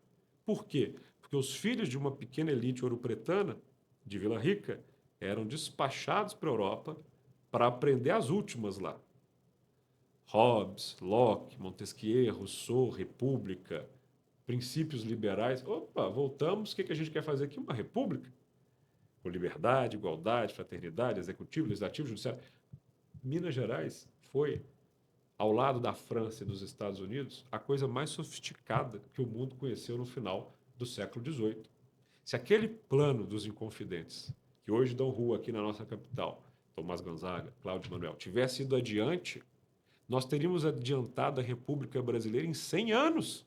S2: por quê? Porque os filhos de uma pequena elite ouropretana, de Vila Rica, eram despachados para a Europa para aprender as últimas lá. Hobbes, Locke, Montesquieu, Rousseau, República, princípios liberais. Opa, voltamos, o que a gente quer fazer aqui? Uma república? Com liberdade, igualdade, fraternidade, executivo, legislativo, judiciário. Minas Gerais foi, ao lado da França e dos Estados Unidos, a coisa mais sofisticada que o mundo conheceu no final do século XVIII. Se aquele plano dos Inconfidentes, que hoje dão rua aqui na nossa capital, Tomás Gonzaga, Cláudio Manuel, tivesse ido adiante, nós teríamos adiantado a República Brasileira em 100 anos.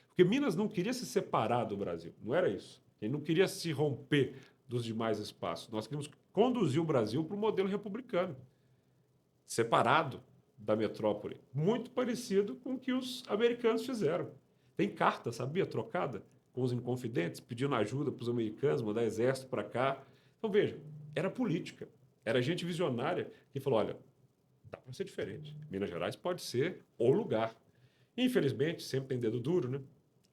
S2: Porque Minas não queria se separar do Brasil, não era isso. Ele não queria se romper dos demais espaços. Nós queríamos conduzir o Brasil para o modelo republicano, separado da metrópole, muito parecido com o que os americanos fizeram. Tem carta, sabia, trocada com os Inconfidentes, pedindo ajuda para os americanos, mandar exército para cá. Então, veja, era política, era gente visionária que falou, olha, dá para ser diferente. Minas Gerais pode ser o lugar. Infelizmente, sempre tem dedo duro, né?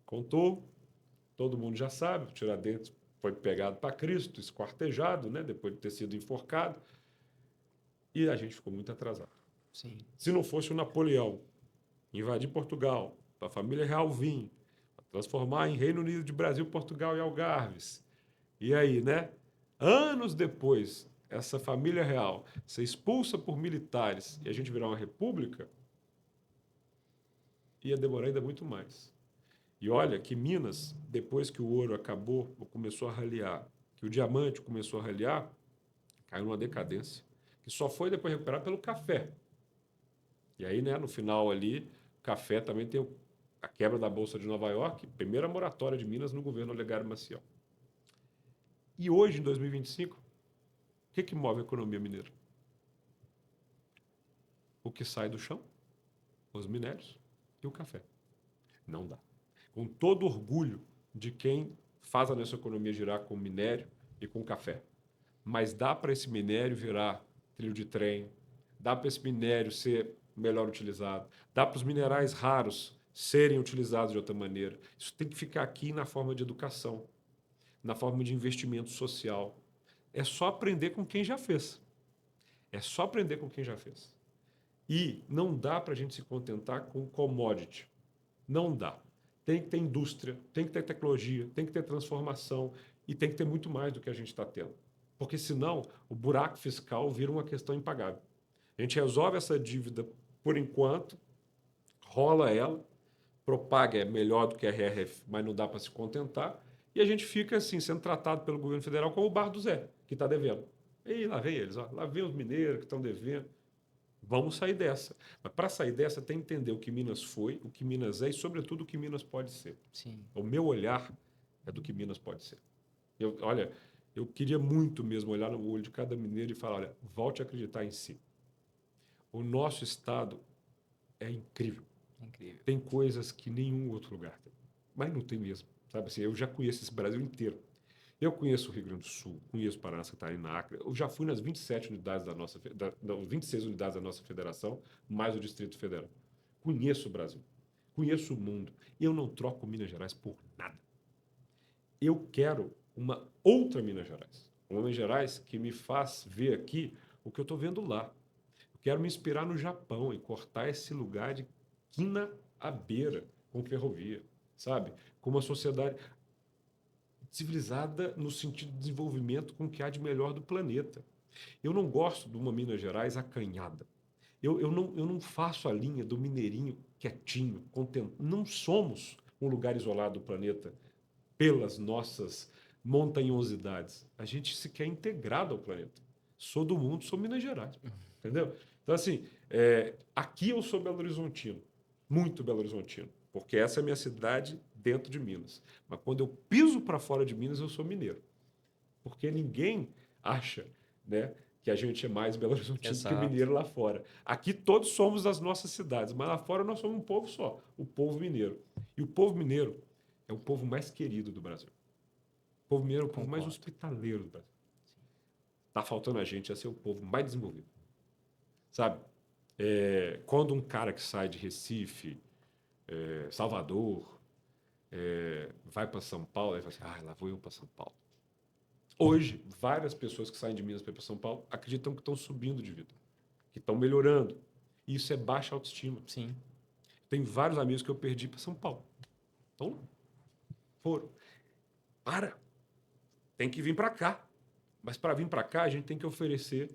S2: Contou, todo mundo já sabe, o Tiradentes foi pegado para Cristo, esquartejado, né? Depois de ter sido enforcado. E a gente ficou muito atrasado.
S1: Sim.
S2: Se não fosse o Napoleão invadir Portugal, para a família real vir, transformar em Reino Unido de Brasil, Portugal e Algarves. E aí, né? Anos depois, essa família real ser expulsa por militares e a gente virar uma república, ia demorar ainda muito mais. E olha que Minas, depois que o ouro acabou, começou a raliar, que o diamante começou a raliar, caiu numa decadência, que só foi depois recuperado pelo café. E aí, né, no final ali, o café também tem a quebra da Bolsa de Nova York, primeira moratória de Minas no governo Olegário Maciel. E hoje, em 2025, o que move a economia mineira? O que sai do chão, os minérios e o café. Não dá. Com todo orgulho de quem faz a nossa economia girar com minério e com café. Mas dá para esse minério virar trilho de trem, dá para esse minério ser melhor utilizado, dá para os minerais raros serem utilizados de outra maneira. Isso tem que ficar aqui na forma de educação, na forma de investimento social. É só aprender com quem já fez. É só aprender com quem já fez. E não dá para a gente se contentar com commodity. Não dá. Tem que ter indústria, tem que ter tecnologia, tem que ter transformação e tem que ter muito mais do que a gente está tendo. Porque senão o buraco fiscal vira uma questão impagável. A gente resolve essa dívida por enquanto, rola ela, propaga é melhor do que a RRF, mas não dá para se contentar, e a gente fica assim, sendo tratado pelo governo federal como o Bar do Zé, que está devendo. E lá vem eles, ó, lá vem os mineiros que estão devendo. Vamos sair dessa. Mas para sair dessa, tem que entender o que Minas foi, o que Minas é e, sobretudo, o que Minas pode ser.
S1: Sim.
S2: O meu olhar é do que Minas pode ser. Olha, eu queria muito mesmo olhar no olho de cada mineiro e falar, olha, volte a acreditar em si. O nosso estado é incrível.
S1: Incrível.
S2: Tem coisas que nenhum outro lugar tem. Mas não tem mesmo. Sabe assim, eu já conheço esse Brasil inteiro. Eu conheço o Rio Grande do Sul, conheço o Paraná, Catarina, Acre. Eu já fui nas 27 unidades da nossa, 26 unidades da nossa federação, mais o Distrito Federal. Conheço o Brasil, conheço o mundo. Eu não troco Minas Gerais por nada. Eu quero uma outra Minas Gerais. Uma Minas Gerais que me faz ver aqui o que eu estou vendo lá. Eu quero me inspirar no Japão e cortar esse lugar de quina à beira com ferrovia, sabe? Com uma sociedade civilizada no sentido de desenvolvimento com o que há de melhor do planeta. Eu não gosto de uma Minas Gerais acanhada. Eu não faço a linha do mineirinho quietinho, contente. Não somos um lugar isolado do planeta pelas nossas montanhosidades. A gente se quer integrado ao planeta. Sou do mundo, sou Minas Gerais. Entendeu? Então, assim, aqui eu sou Belo Horizontino. Muito Belo Horizontino. porque essa é a minha cidade dentro de Minas. Mas quando eu piso para fora de Minas, eu sou mineiro. Porque ninguém acha, né, que a gente é mais Belo Horizontino que
S1: Exato.
S2: mineiro lá fora. Aqui todos somos das nossas cidades, mas lá fora nós somos um povo só, o povo mineiro. E o povo mineiro é o povo mais querido do Brasil. O povo mineiro é o povo mais
S1: Concordo.
S2: hospitaleiro do Brasil. Está faltando a gente a ser o povo mais desenvolvido. Sabe? Quando um cara que sai de Recife, Salvador, vai para São Paulo, ele fala assim, lá vou eu para São Paulo. Hoje, várias pessoas que saem de Minas para ir para São Paulo acreditam que estão subindo de vida, que estão melhorando. E isso é baixa autoestima.
S1: Sim.
S2: Tem vários amigos que eu perdi para São Paulo. Então, foram. Tem que vir para cá. Mas para vir para cá, a gente tem que oferecer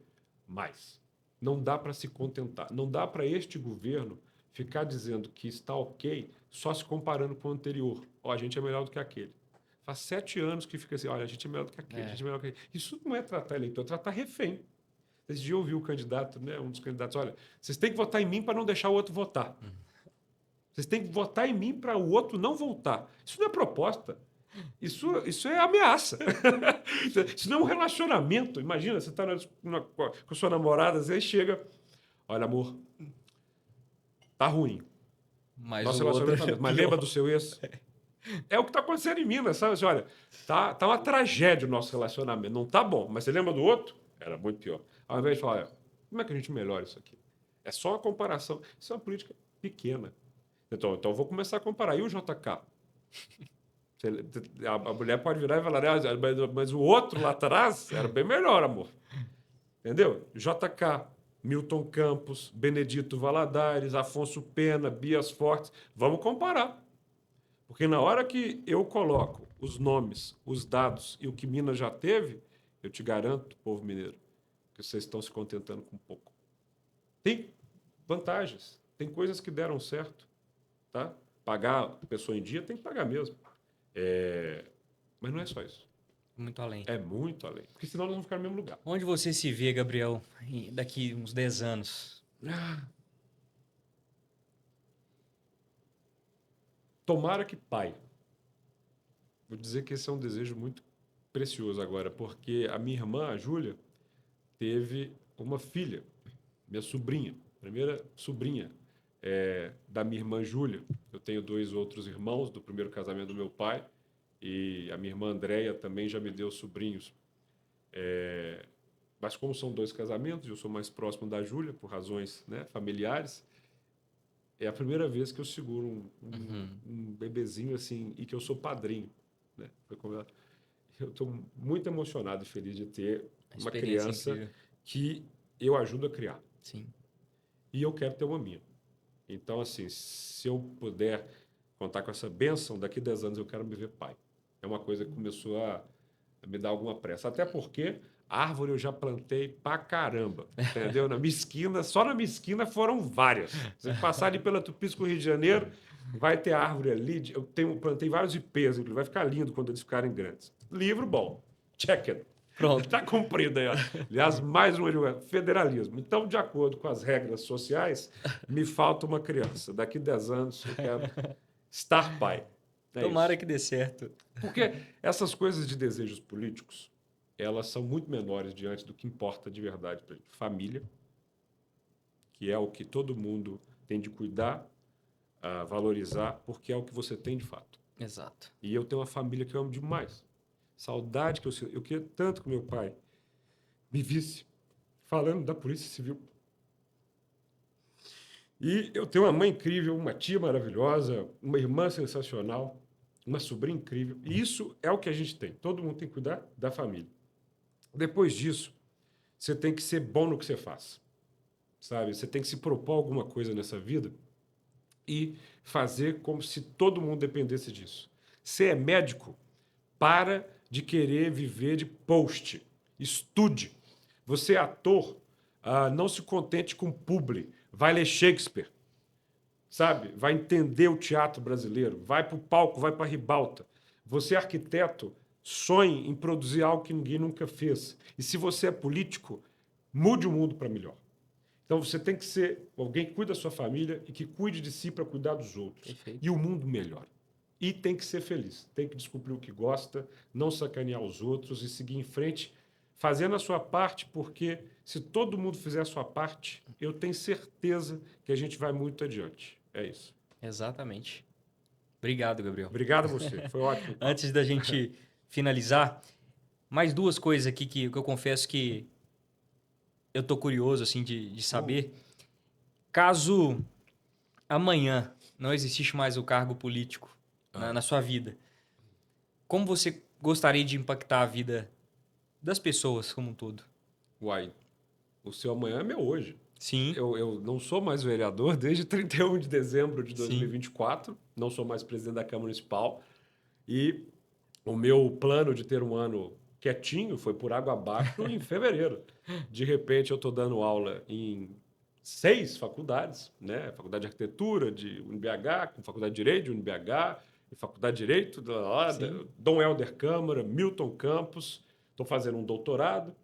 S2: mais. Não dá para se contentar. Não dá para este governo ficar dizendo que está ok só se comparando com o anterior. A gente é melhor do que aquele. Faz 7 anos que fica assim, olha, a gente é melhor do que aquele, a gente é melhor do que aquele. Isso não é tratar eleitor, é tratar refém. Esse dia eu ouvi o candidato, né, um dos candidatos, olha, vocês têm que votar em mim para não deixar o outro votar. Vocês têm que votar em mim para o outro não voltar. Isso não é proposta. Isso é ameaça. Isso não é um relacionamento. Imagina, você está com sua namorada, aí chega, olha, amor, tá ruim.
S1: Mas
S2: Nosso
S1: o outro
S2: relacionamento tá
S1: é
S2: ruim. Mas
S1: pior.
S2: lembra do seu ex? É o que está acontecendo em Minas, sabe? Assim, olha, tá uma tragédia o nosso relacionamento. Não tá bom, mas você lembra do outro? Era muito pior. Ao invés de falar, olha, como é que a gente melhora isso aqui? É só uma comparação. Isso é uma política pequena. Então eu vou começar a comparar. E o JK? A mulher pode virar e falar, mas o outro lá atrás era bem melhor, amor. Entendeu? JK, Milton Campos, Benedito Valadares, Afonso Pena, Bias Fortes. Vamos comparar. Porque na hora que eu coloco os nomes, os dados e o que Minas já teve, eu te garanto, povo mineiro, que vocês estão se contentando com pouco. Tem vantagens, tem coisas que deram certo. Tá? Pagar a pessoa em dia tem que pagar mesmo. Mas não é só isso.
S1: Muito além.
S2: É muito além. Porque senão nós vamos ficar no mesmo lugar.
S1: Onde você se vê, Gabriel, daqui uns 10 anos?
S2: Tomara que pai. Vou dizer que esse é um desejo muito precioso agora, porque a minha irmã, a Júlia, teve uma filha, minha sobrinha, primeira sobrinha da minha irmã Júlia. Eu tenho 2 outros irmãos do primeiro casamento do meu pai, e a minha irmã Andréia também já me deu sobrinhos. Mas como são 2 casamentos, eu sou mais próximo da Júlia, por razões, né, familiares, é a primeira vez que eu seguro um bebezinho assim, e que eu sou padrinho. Né? Eu estou muito emocionado e feliz de ter uma criança
S1: incrível.
S2: que eu ajudo a criar.
S1: Sim.
S2: E eu quero ter uma minha. Então, assim, se eu puder contar com essa bênção, daqui a 10 anos eu quero me ver pai. É uma coisa que começou a me dar alguma pressa. Até porque árvore eu já plantei pra caramba, entendeu? Na minha esquina, só na minha esquina foram várias. Se você passar ali pela Tupisco, Rio de Janeiro, vai ter árvore ali. Eu plantei vários ipês, vai ficar lindo quando eles ficarem grandes. Livro bom, check it.
S1: Pronto.
S2: Está cumprido aí. Ó. Aliás, mais uma federalismo. Então, de acordo com as regras sociais, me falta uma criança. Daqui a 10 anos eu quero estar pai.
S1: Tomara
S2: isso.
S1: que dê certo.
S2: Porque essas coisas de desejos políticos, elas são muito menores diante do que importa de verdade para a gente. Família, que é o que todo mundo tem de cuidar, valorizar, porque é o que você tem de fato.
S1: Exato.
S2: E eu tenho uma família que eu amo demais. Saudade que eu queria tanto que meu pai me visse falando da Polícia Civil. E eu tenho uma mãe incrível, uma tia maravilhosa, uma irmã sensacional, uma sobrinha incrível. E isso é o que a gente tem. Todo mundo tem que cuidar da família. Depois disso, você tem que ser bom no que você faz. Sabe? Você tem que se propor alguma coisa nessa vida e fazer como se todo mundo dependesse disso. Você é médico, para de querer viver de post. Estude. Você é ator, não se contente com publi. Vai ler Shakespeare. Sabe? Vai entender o teatro brasileiro. Vai para o palco, vai para a ribalta. Você é arquiteto, sonhe em produzir algo que ninguém nunca fez. E se você é político, mude o mundo para melhor. Então você tem que ser alguém que cuida da sua família e que cuide de si para cuidar dos outros.
S1: Perfeito.
S2: E o mundo melhora. E tem que ser feliz, tem que descobrir o que gosta, não sacanear os outros e seguir em frente, fazendo a sua parte, porque se todo mundo fizer a sua parte, eu tenho certeza que a gente vai muito adiante. É isso.
S1: Exatamente. Obrigado, Gabriel.
S2: Obrigado a você, foi ótimo o papo.
S1: Antes da gente finalizar, mais duas coisas aqui que eu confesso que eu tô curioso assim de saber. Caso amanhã não existisse mais o cargo político na sua vida, como você gostaria de impactar a vida das pessoas como um todo?
S2: Uai, o seu amanhã é meu hoje.
S1: Sim,
S2: Eu não sou mais vereador desde 31 de dezembro de
S1: sim,
S2: 2024, não sou mais presidente da Câmara Municipal e o meu plano de ter um ano quietinho foi por água abaixo em fevereiro. De repente eu estou dando aula em 6 faculdades, né? Faculdade de Arquitetura de UniBH, com Faculdade de Direito de UniBH, e Faculdade de Direito da
S1: sim.
S2: Dom Helder Câmara, Milton Campos. Estou fazendo um doutorado.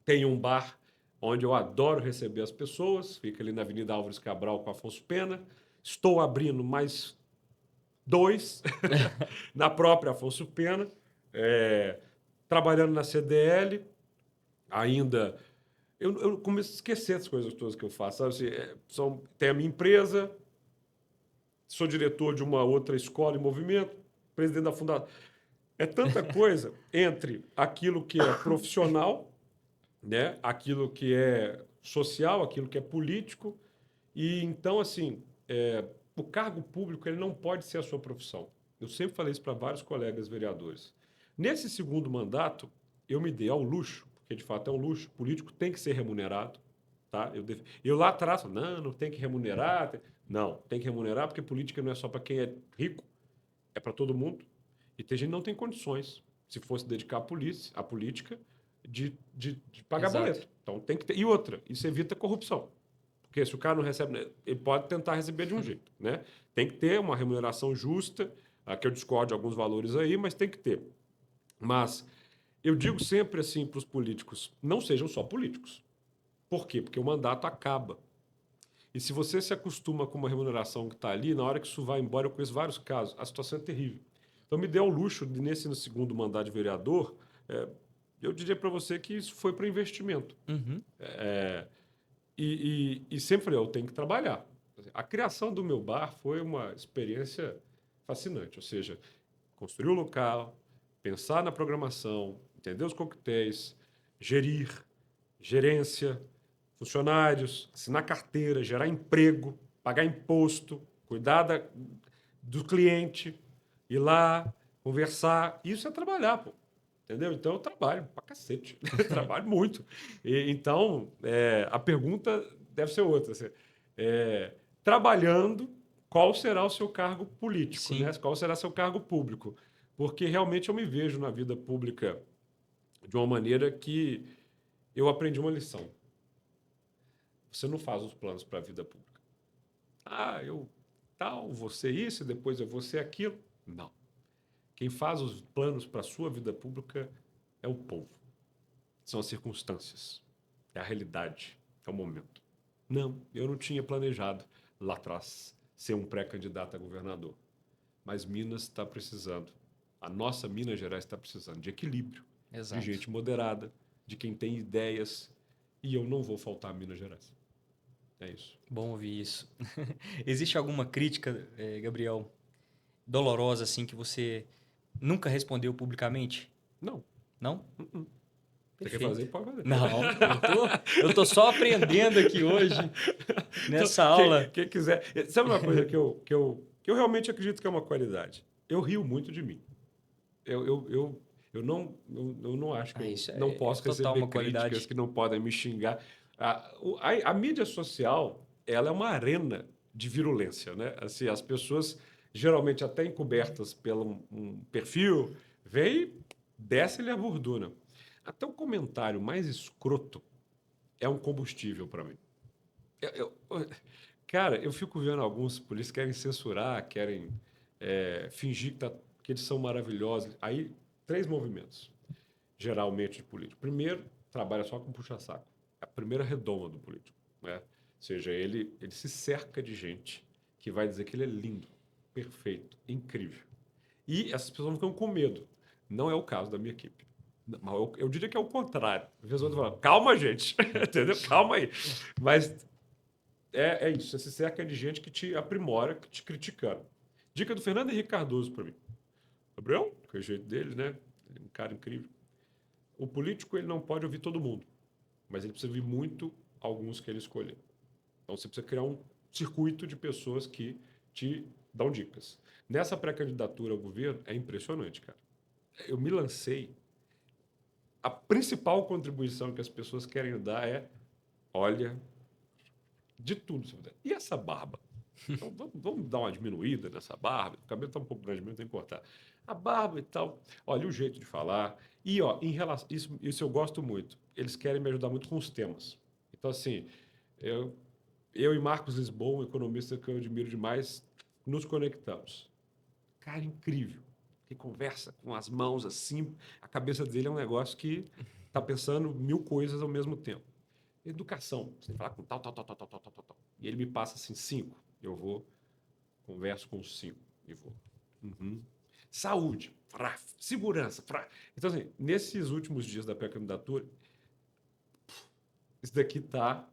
S2: Tenho um bar onde eu adoro receber as pessoas, fica ali na Avenida Álvares Cabral com Afonso Pena. Estou abrindo mais 2 na própria Afonso Pena, é, trabalhando na CDL, ainda. Eu começo a esquecer as coisas todas que eu faço. Sabe? Assim, tem a minha empresa, sou diretor de uma outra escola em movimento, presidente da fundação. É tanta coisa entre aquilo que é profissional, né? Aquilo que é social, aquilo que é político. E então, assim, o cargo público ele não pode ser a sua profissão. Eu sempre falei isso para vários colegas vereadores. Nesse segundo mandato, eu me dei ao luxo, porque de fato é um luxo, político tem que ser remunerado. Tá? Eu lá atrás, não tem que remunerar. Não, tem que remunerar porque política não é só para quem é rico, é para todo mundo. E tem gente que não tem condições, se fosse dedicar à política, de pagar
S1: Exato.
S2: boleto. Então tem que ter. E outra, isso evita corrupção. Porque se o cara não recebe, ele pode tentar receber de um jeito, né? Tem que ter uma remuneração justa, que eu discordo de alguns valores aí, mas tem que ter. Mas eu digo sempre assim para os políticos, não sejam só políticos. Por quê? Porque o mandato acaba. E se você se acostuma com uma remuneração que está ali, na hora que isso vai embora, eu conheço vários casos, a situação é terrível. Então me deu o luxo de, nesse no segundo mandato de vereador, eu diria para você que isso foi para investimento.
S1: Uhum.
S2: E sempre falei, eu tenho que trabalhar. A criação do meu bar foi uma experiência fascinante, ou seja, construir o local, pensar na programação, entender os coquetéis, gerir, gerência, funcionários, assinar carteira, gerar emprego, pagar imposto, cuidar do cliente, ir lá, conversar. Isso é trabalhar, pô. Entendeu? Então eu trabalho pra cacete. Trabalho muito. Então, a pergunta deve ser outra. Assim, trabalhando, qual será o seu cargo político, né?
S1: Sim,
S2: Qual será seu cargo público? Porque realmente eu me vejo na vida pública de uma maneira que eu aprendi uma lição. Você não faz os planos para a vida pública. Ah, eu tal, vou ser isso, depois eu vou ser aquilo. Não. Quem faz os planos para a sua vida pública é o povo. São as circunstâncias. É a realidade. É o momento. Não, eu não tinha planejado lá atrás ser um pré-candidato a governador. Mas Minas está precisando. A nossa Minas Gerais está precisando de equilíbrio, de
S1: exato.
S2: gente moderada, de quem tem ideias. E eu não vou faltar a Minas Gerais. É isso.
S1: Bom ouvir isso. Existe alguma crítica, Gabriel, dolorosa assim que você nunca respondeu publicamente?
S2: Não.
S1: Não?
S2: Você quer fazer?
S1: Perfeito.
S2: Pode fazer.
S1: Não, eu tô só aprendendo aqui hoje,
S2: Então,
S1: nessa aula.
S2: quem quiser. Sabe uma coisa que eu realmente acredito que é uma qualidade? Eu rio muito de mim. Eu não acho que
S1: Ah,
S2: eu
S1: isso
S2: não
S1: é
S2: posso
S1: total
S2: receber
S1: uma
S2: críticas
S1: qualidade.
S2: que não podem me xingar. A mídia social, ela é uma arena de virulência, né? Assim, as pessoas, geralmente até encobertas pelo um perfil, vem e desce-lhe a gordura. Até o comentário mais escroto é um combustível para mim. Eu- eu- cara, eu fico vendo alguns políticos que querem censurar, querem fingir que eles são maravilhosos. Aí, 3 movimentos, geralmente, de político. Primeiro, trabalha só com puxa-saco. É a primeira redoma do político. né? Ou seja, ele se cerca de gente que vai dizer que ele é lindo, perfeito, incrível. E essas pessoas ficam com medo. Não é o caso da minha equipe. Mas eu diria que é o contrário. As pessoas falam, calma, gente, entendeu? Calma aí. Mas é isso. Você se cerca de gente que te aprimora, que te criticando. Dica do Fernando Henrique Cardoso para mim. Gabriel, que é o jeito dele, né? Ele é um cara incrível. O político, ele não pode ouvir todo mundo, mas ele precisa ouvir muito alguns que ele escolher. Então você precisa criar um circuito de pessoas que te dão dicas. Nessa pré-candidatura ao governo, é impressionante, cara. Eu me lancei. A principal contribuição que as pessoas querem dar é: olha, de tudo. E essa barba? Então, vamos dar uma diminuída nessa barba. O cabelo está um pouco grande mesmo, tem que cortar. A barba e tal. Olha, o jeito de falar. E, ó, em relação. Isso eu gosto muito. Eles querem me ajudar muito com os temas. Então, assim, eu e Marcos Lisboa, um economista que eu admiro demais, nos conectamos. Cara, incrível. Que conversa com as mãos assim. A cabeça dele é um negócio que está pensando mil coisas ao mesmo tempo. Educação. Você tem que falar com tal, tal, tal, tal, tal, tal, tal, tal. E ele me passa assim, 5. Eu vou, converso com os 5 e vou. Uhum. Saúde. Segurança. Então, assim, nesses últimos dias da pré-candidatura, isso daqui tá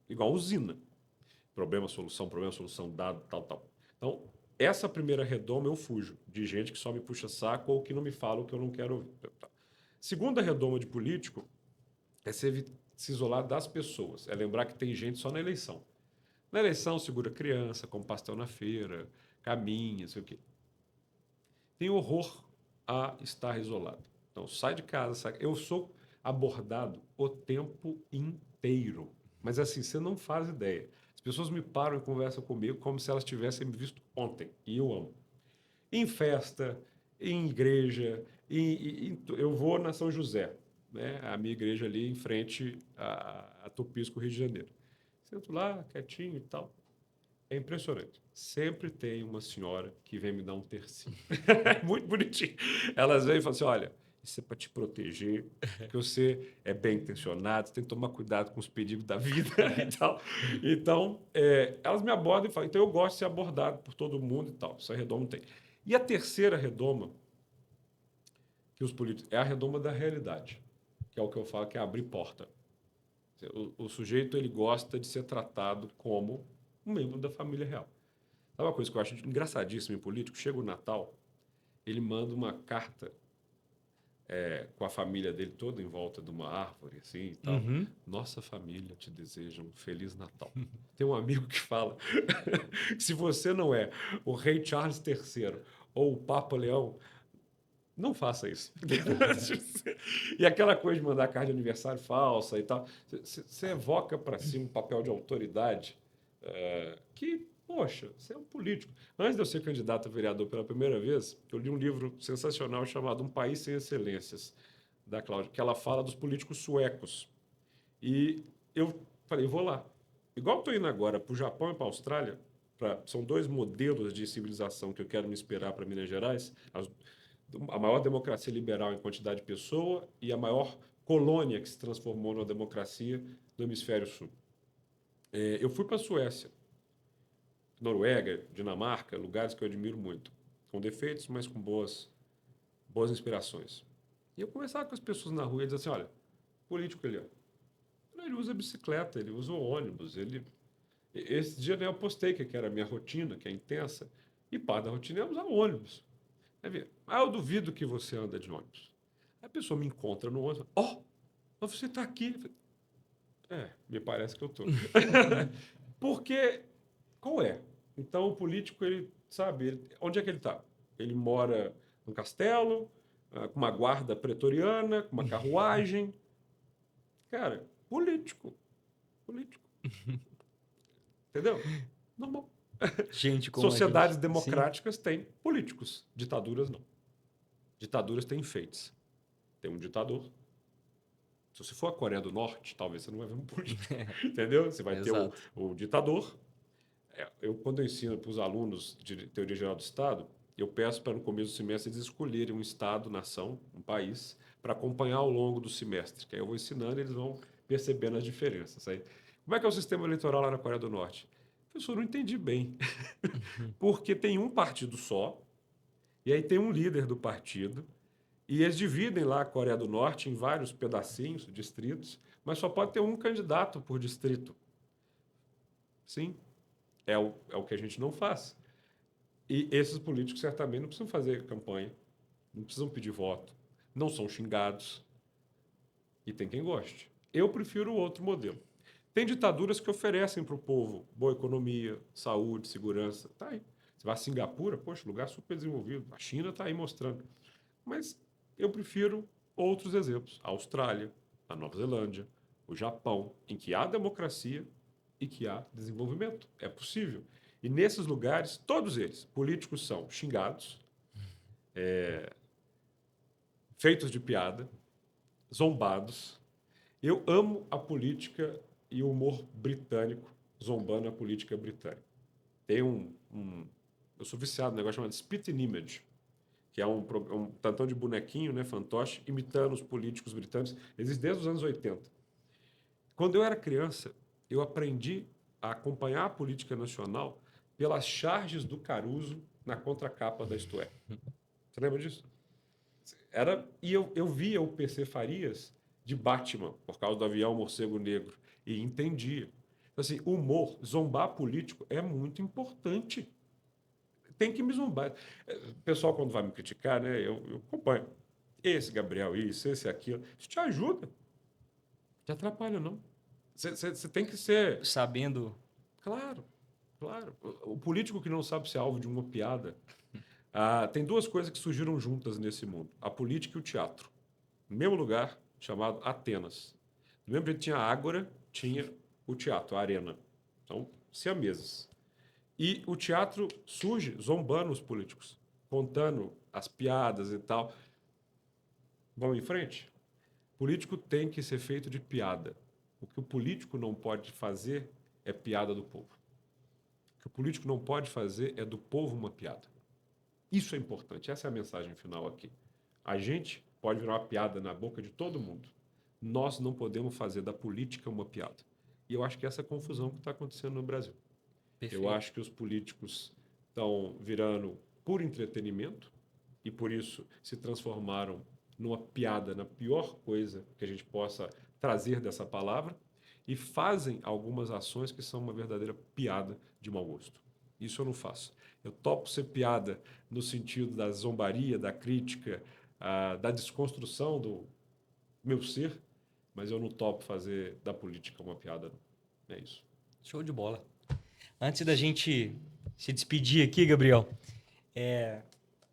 S2: igual usina. Problema, solução, dado, tal, tal. Então, essa primeira redoma eu fujo de gente que só me puxa saco ou que não me fala o que eu não quero ouvir. Segunda redoma de político é se isolar das pessoas. É lembrar que tem gente só na eleição. Na eleição, segura criança, come pastel na feira, caminha, sei o quê. Tem horror a estar isolado. Então, sai de casa, sai. Eu sou abordado o tempo inteiro. Mas assim, você não faz ideia. As pessoas me param e conversam comigo como se elas tivessem me visto ontem. E eu amo. Em festa, em igreja, eu vou na São José, né? A minha igreja ali em frente a Tupisco, Rio de Janeiro. Sento lá, quietinho e tal. É impressionante. Sempre tem uma senhora que vem me dar um tercinho. É muito bonitinho. Elas vêm e falam assim: olha, isso é para te proteger, que você é bem intencionado, você tem que tomar cuidado com os perigos da vida e tal. Então, elas me abordam e falam: então eu gosto de ser abordado por todo mundo e tal. Essa redoma tem. E a terceira redoma, que os políticos. É a redoma da realidade, que é o que eu falo que é abrir porta. O sujeito ele gosta de ser tratado como um membro da família real. Sabe uma coisa que eu acho engraçadíssima em político? Chega o Natal, ele manda uma carta com a família dele toda em volta de uma árvore, assim e tal.
S1: Uhum.
S2: Nossa família te deseja um Feliz Natal. Tem um amigo que fala que se você não é o rei Charles III ou o Papa Leão, não faça isso. E aquela coisa de mandar carta de aniversário falsa e tal, você evoca para si um papel de autoridade que, poxa, você é um político. Antes de eu ser candidato a vereador pela primeira vez, eu li um livro sensacional chamado Um País Sem Excelências, da Cláudia, que ela fala dos políticos suecos. E eu falei, vou lá. Igual estou indo agora para o Japão e para a Austrália, são dois modelos de civilização que eu quero me inspirar para Minas Gerais, a maior democracia liberal em quantidade de pessoa e a maior colônia que se transformou numa democracia do hemisfério sul. Eu fui para a Suécia, Noruega, Dinamarca, lugares que eu admiro muito, com defeitos, mas com boas inspirações. E eu conversava com as pessoas na rua e eles diziam assim, olha, político ele usa bicicleta, ele usa o ônibus, esse dia eu postei que era a minha rotina, que é intensa, e parte da rotina é usar ônibus. Eu duvido que você anda de ônibus. Aí a pessoa me encontra no ônibus, mas você está aqui. Me parece que eu estou. Porque, qual é? Então, o político, ele sabe, onde é que ele está? Ele mora num castelo, com uma guarda pretoriana, com uma carruagem. Cara, político. Político. Entendeu? Normal.
S1: Gente como a
S2: Sociedades
S1: gente. Sim.
S2: democráticas têm políticos. Ditaduras, não. Ditaduras têm enfeites. Tem um ditador. Se você for a Coreia do Norte, talvez você não vai ver um político. Entendeu? Você vai ter
S1: Exato.
S2: o ditador. Quando eu ensino para os alunos de teoria geral do Estado, eu peço para no começo do semestre eles escolherem um Estado, nação, um país, para acompanhar ao longo do semestre. Que aí eu vou ensinando e eles vão percebendo as diferenças. Aí, Como é que é o sistema eleitoral lá na Coreia do Norte? Professor, não entendi bem.
S1: Uhum.
S2: Porque tem um partido só, e aí tem um líder do partido, e eles dividem lá a Coreia do Norte em vários pedacinhos, distritos, mas só pode ter um candidato por distrito. Sim, é o que a gente não faz. E esses políticos certamente não precisam fazer campanha, não precisam pedir voto, não são xingados, e tem quem goste. Eu prefiro o outro modelo. Tem ditaduras que oferecem para o povo boa economia, saúde, segurança. Tá aí. Você vai a Singapura, poxa, lugar super desenvolvido. A China está aí mostrando. Mas eu prefiro outros exemplos. A Austrália, a Nova Zelândia, o Japão, em que há democracia e que há desenvolvimento. É possível. E nesses lugares, todos eles, políticos são xingados, feitos de piada, zombados. Eu amo a política e o humor britânico, zombando a política britânica. Tem eu sou viciado num negócio chamado Spitting Image, que é um tantão de bonequinho, né, fantoche, imitando os políticos britânicos. Existe desde os anos 80. Quando eu era criança, eu aprendi a acompanhar a política nacional pelas charges do Caruso na contracapa da Isto É. Você lembra disso? E eu via o PC Farias de Batman, por causa do avião Morcego Negro, e entendia. Então, assim, humor, zombar político é muito importante. Tem que me zombar. O pessoal, quando vai me criticar, né, eu acompanho. Esse Gabriel, isso, esse, aquilo. Isso te ajuda. Não te atrapalha, não. Você tem que ser.
S1: Sabendo.
S2: Claro, claro. O político que não sabe ser alvo de uma piada. Tem duas coisas que surgiram juntas nesse mundo: a política e o teatro. No mesmo lugar, chamado Atenas. Do mesmo jeito que tinha a Ágora, tinha o teatro, a arena. São siameses. E o teatro surge zombando os políticos, contando as piadas e tal. Vamos em frente? Político tem que ser feito de piada. O que o político não pode fazer é piada do povo. O que o político não pode fazer é do povo uma piada. Isso é importante, essa é a mensagem final aqui. A gente pode virar uma piada na boca de todo mundo. Nós não podemos fazer da política uma piada. E eu acho que essa é a confusão que está acontecendo no Brasil. Eu
S1: Perfeito.
S2: acho que os políticos estão virando por entretenimento e por isso se transformaram numa piada, na pior coisa que a gente possa trazer dessa palavra, e fazem algumas ações que são uma verdadeira piada de mau gosto. Isso eu não faço. Eu topo ser piada no sentido da zombaria, da crítica, da desconstrução do meu ser, mas eu não topo fazer da política uma piada, não. É isso.
S1: Show de bola. Antes da gente se despedir aqui, Gabriel,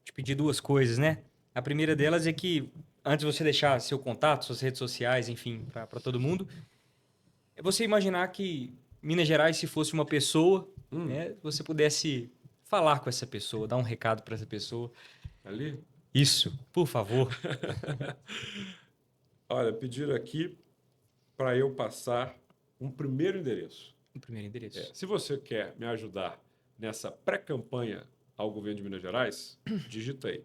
S1: te pedir duas coisas, né? A primeira delas é que, antes de você deixar seu contato, suas redes sociais, enfim, para todo mundo, é você imaginar que Minas Gerais, se fosse uma pessoa,
S2: Hum,
S1: né? Você pudesse falar com essa pessoa, dar um recado para essa pessoa.
S2: ali?
S1: Isso, por favor.
S2: Olha, pediram aqui para eu passar um primeiro endereço.
S1: O primeiro endereço.
S2: Se você quer me ajudar nessa pré-campanha ao governo de Minas Gerais, digita aí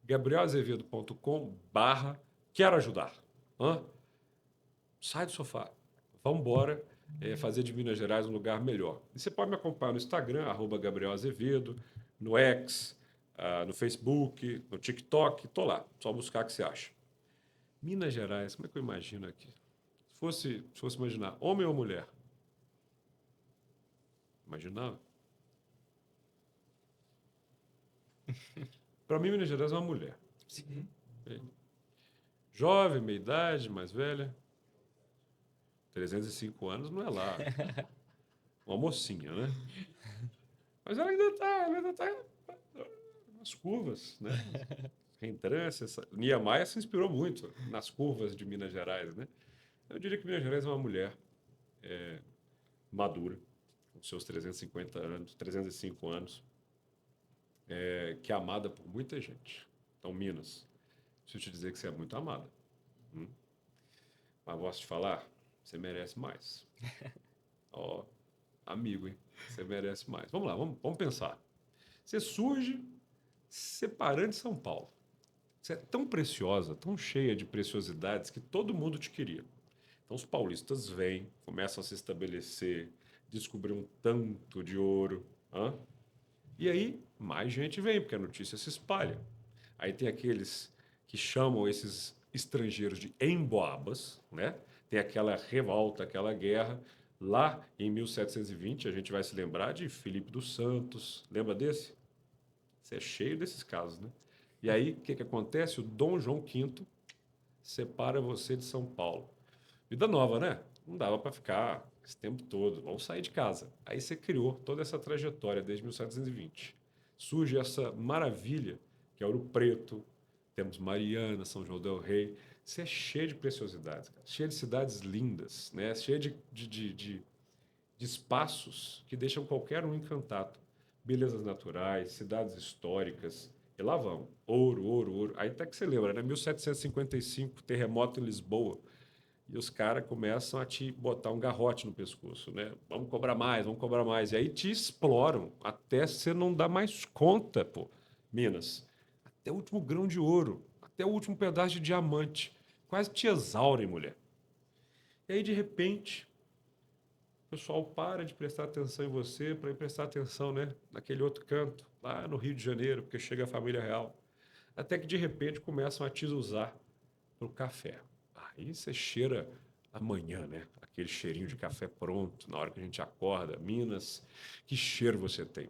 S2: gabrielazevedo.com/quero ajudar. Hã? Sai do sofá. Vamos embora fazer de Minas Gerais um lugar melhor. E você pode me acompanhar no Instagram, @GabrielAzevedo, no X, no Facebook, no TikTok. Tô lá. Só buscar o que você acha. Minas Gerais, como é que eu imagino aqui? Se fosse imaginar homem ou mulher? Imaginar? Para mim, Minas Gerais é uma mulher.
S1: Sim.
S2: Jovem, meia idade, mais velha. 305 anos não é lá. Uma mocinha, né? Mas ela ainda tá nas curvas, né? Reentrância. Niemeyer se inspirou muito nas curvas de Minas Gerais, né? Eu diria que Minas Gerais é uma mulher madura, com seus 350 anos, 305 anos, que é amada por muita gente. Então, Minas, preciso te dizer que você é muito amada. Hum? Mas posso te falar, você merece mais. Ó, amigo, hein? Você merece mais. Vamos lá, vamos pensar. Você surge separando de São Paulo. Você é tão preciosa, tão cheia de preciosidades que todo mundo te queria. Então os paulistas vêm, começam a se estabelecer, descobrir um tanto de ouro. Hã? E aí mais gente vem, porque a notícia se espalha. Aí tem aqueles que chamam esses estrangeiros de emboabas, né? Tem aquela revolta, aquela guerra. Lá em 1720, a gente vai se lembrar de Filipe dos Santos. Lembra desse? Você é cheio desses casos, né? E aí, o que, que acontece? O Dom João V separa você de São Paulo. Vida nova, né? Não dava para ficar esse tempo todo. Vamos sair de casa. Aí você criou toda essa trajetória desde 1720. Surge essa maravilha, que é Ouro Preto, temos Mariana, São João del Rei. Você é cheio de preciosidades, cara. Cheio de cidades lindas, né? Cheio de espaços que deixam qualquer um encantado. Belezas naturais, cidades históricas. E lá vão. Ouro, ouro, ouro. Aí até que você lembra, né? 1755, terremoto em Lisboa. E os caras começam a te botar um garrote no pescoço, né? Vamos cobrar mais, vamos cobrar mais. E aí te exploram até você não dar mais conta, pô. Minas. Até o último grão de ouro, até o último pedaço de diamante. Quase te exaurem, mulher. E aí, de repente, o pessoal para de prestar atenção em você para ir prestar atenção, né? Naquele outro canto, lá no Rio de Janeiro, porque chega a família real. Até que, de repente, começam a te usar para o café. Aí você cheira amanhã, né? Aquele cheirinho de café pronto, na hora que a gente acorda. Minas, que cheiro você tem?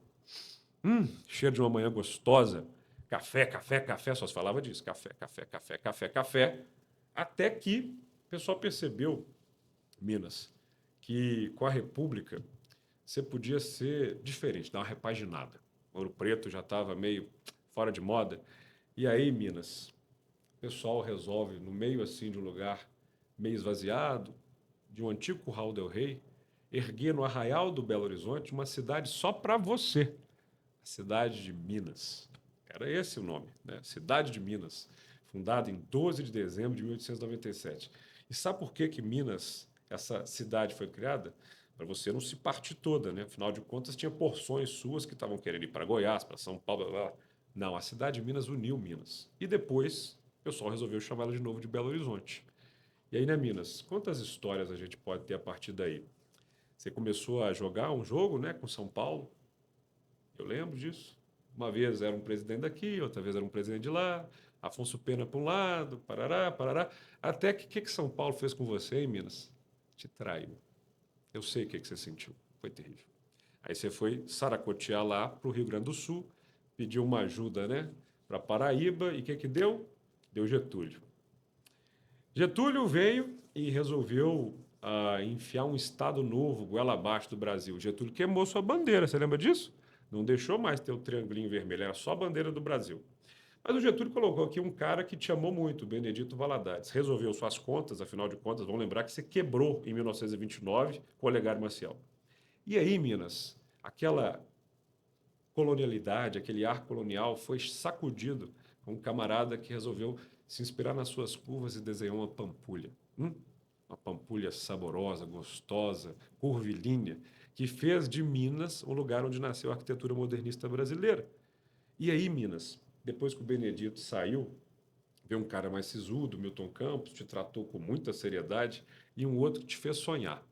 S2: Cheiro de uma manhã gostosa. Café, café, café, só se falava disso. Café, café, café, café, café. Até que o pessoal percebeu, Minas, que com a República você podia ser diferente, dar uma repaginada. Ouro Preto já estava meio fora de moda. E aí, Minas, o pessoal resolve, no meio assim de um lugar meio esvaziado, de um antigo curral del Rei, erguer no Arraial do Belo Horizonte uma cidade só para você, a cidade de Minas. Era esse o nome, né? Cidade de Minas, fundada em 12 de dezembro de 1897. E sabe por que que Minas, essa cidade foi criada? Para você não se partir toda, né? Afinal de contas, tinha porções suas que estavam querendo ir para Goiás, para São Paulo, blá, blá. Não, a cidade de Minas uniu Minas. E depois o pessoal resolveu chamar ela de novo de Belo Horizonte. E aí, né, Minas? Quantas histórias a gente pode ter a partir daí? Você começou a jogar um jogo, né, com São Paulo. Eu lembro disso. Uma vez era um presidente daqui, outra vez era um presidente de lá. Afonso Pena para um lado, parará, parará. Até que o que São Paulo fez com você, hein, Minas? Te traiu. Eu sei o que você sentiu. Foi terrível. Aí você foi saracotear lá para o Rio Grande do Sul, pediu uma ajuda, né, para Paraíba. E o que deu? Deu Getúlio. Getúlio veio e resolveu enfiar um estado novo, goela abaixo do Brasil. Getúlio queimou sua bandeira, você lembra disso? Não deixou mais ter o triangulinho vermelho, era só a bandeira do Brasil. Mas o Getúlio colocou aqui um cara que te amou muito, Benedito Valadares. Resolveu suas contas, afinal de contas, vamos lembrar que você quebrou em 1929 com o Olegário Maciel. E aí, Minas, aquela colonialidade, aquele ar colonial foi sacudido com um camarada que resolveu se inspirar nas suas curvas e desenhou uma pampulha. Uma pampulha saborosa, gostosa, curvilínea, que fez de Minas o lugar onde nasceu a arquitetura modernista brasileira. E aí, Minas, depois que o Benedito saiu, veio um cara mais sisudo, Milton Campos, te tratou com muita seriedade, e um outro que te fez sonhar.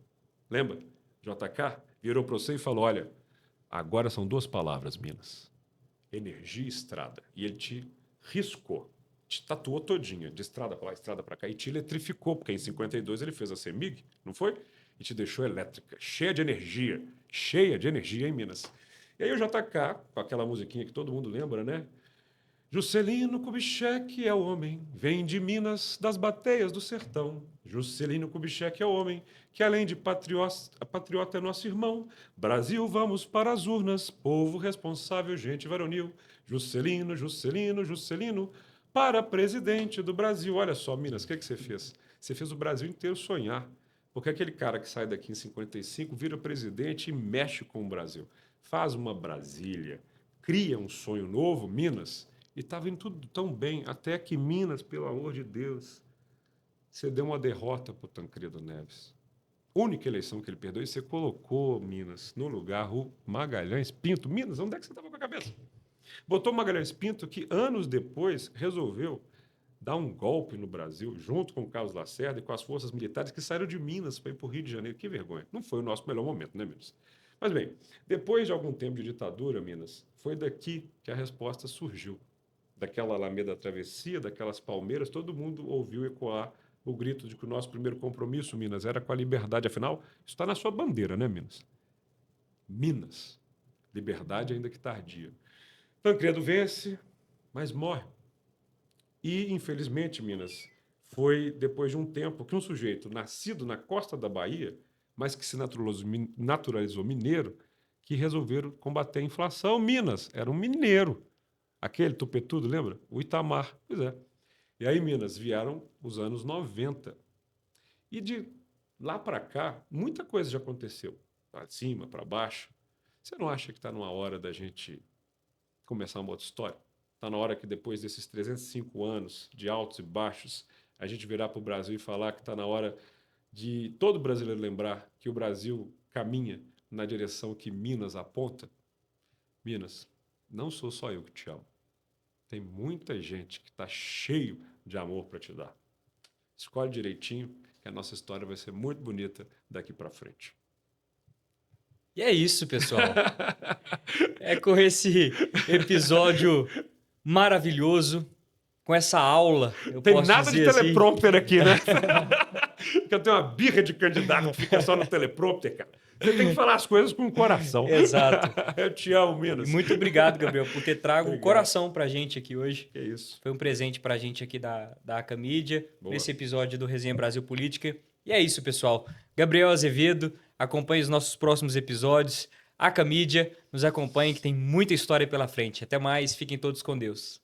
S2: Lembra? JK virou para você e falou: olha, agora são duas palavras, Minas: energia e estrada. E ele te riscou, te tatuou todinha, de estrada para lá, estrada para cá, e te eletrificou, porque em 52 ele fez a CEMIG, não foi? E te deixou elétrica, cheia de energia em Minas. E aí o JK, com aquela musiquinha que todo mundo lembra, né? Juscelino Kubitschek é o homem, vem de Minas, das bateias do sertão. Juscelino Kubitschek é o homem, que além de patriota é nosso irmão. Brasil, vamos para as urnas, povo responsável, gente varonil. Juscelino, Juscelino, Juscelino, para presidente do Brasil. Olha só, Minas, o que você fez? Você fez o Brasil inteiro sonhar. Porque aquele cara que sai daqui em 55 vira presidente e mexe com o Brasil. Faz uma Brasília, cria um sonho novo, Minas. E estava indo tudo tão bem, até que Minas, pelo amor de Deus, você deu uma derrota para o Tancredo Neves. Única eleição que ele perdeu, e você colocou Minas no lugar o Magalhães Pinto. Minas, onde é que você estava com a cabeça? Botou o Magalhães Pinto, que anos depois resolveu dar um golpe no Brasil, junto com o Carlos Lacerda e com as forças militares que saíram de Minas para ir para o Rio de Janeiro. Que vergonha. Não foi o nosso melhor momento, né, Minas? Mas bem, depois de algum tempo de ditadura, Minas, foi daqui que a resposta surgiu. Daquela Alameda Travessia, daquelas palmeiras, todo mundo ouviu ecoar o grito de que o nosso primeiro compromisso, Minas, era com a liberdade. Afinal, isso está na sua bandeira, né, Minas? Minas. Liberdade ainda que tardia. Tancredo vence, mas morre. E, infelizmente, Minas, foi depois de um tempo que um sujeito nascido na costa da Bahia, mas que se naturalizou mineiro, que resolveram combater a inflação. Minas era um mineiro. Aquele tupetudo, lembra? O Itamar. Pois é. E aí, Minas, vieram os anos 90. E de lá para cá, muita coisa já aconteceu. Para cima, para baixo. Você não acha que está numa hora da gente começar uma outra história? Está na hora que depois desses 305 anos de altos e baixos, a gente virar para o Brasil e falar que está na hora de todo brasileiro lembrar que o Brasil caminha na direção que Minas aponta? Minas, não sou só eu que te amo. Tem muita gente que está cheio de amor para te dar. Escolhe direitinho, que a nossa história vai ser muito bonita daqui para frente.
S1: E é isso, pessoal. É com esse episódio maravilhoso, com essa aula, eu
S2: Tem
S1: posso
S2: nada de
S1: dizer assim.
S2: teleprompter aqui, né? Porque eu tenho uma birra de candidato que fica só no teleprompter, cara. Você tem que falar as coisas com o coração.
S1: Exato.
S2: Eu te amo,
S1: E
S2: Minas.
S1: muito obrigado, Gabriel, por ter trago o
S2: Obrigado.
S1: coração pra gente aqui hoje.
S2: Que isso.
S1: Foi um presente pra gente aqui da Aca Mídia,
S2: Boa.
S1: nesse episódio do Resenha Brasil Política. E é isso, pessoal. Gabriel Azevedo, acompanhe os nossos próximos episódios. Aca Mídia, nos acompanhe que tem muita história pela frente. Até mais, fiquem todos com Deus.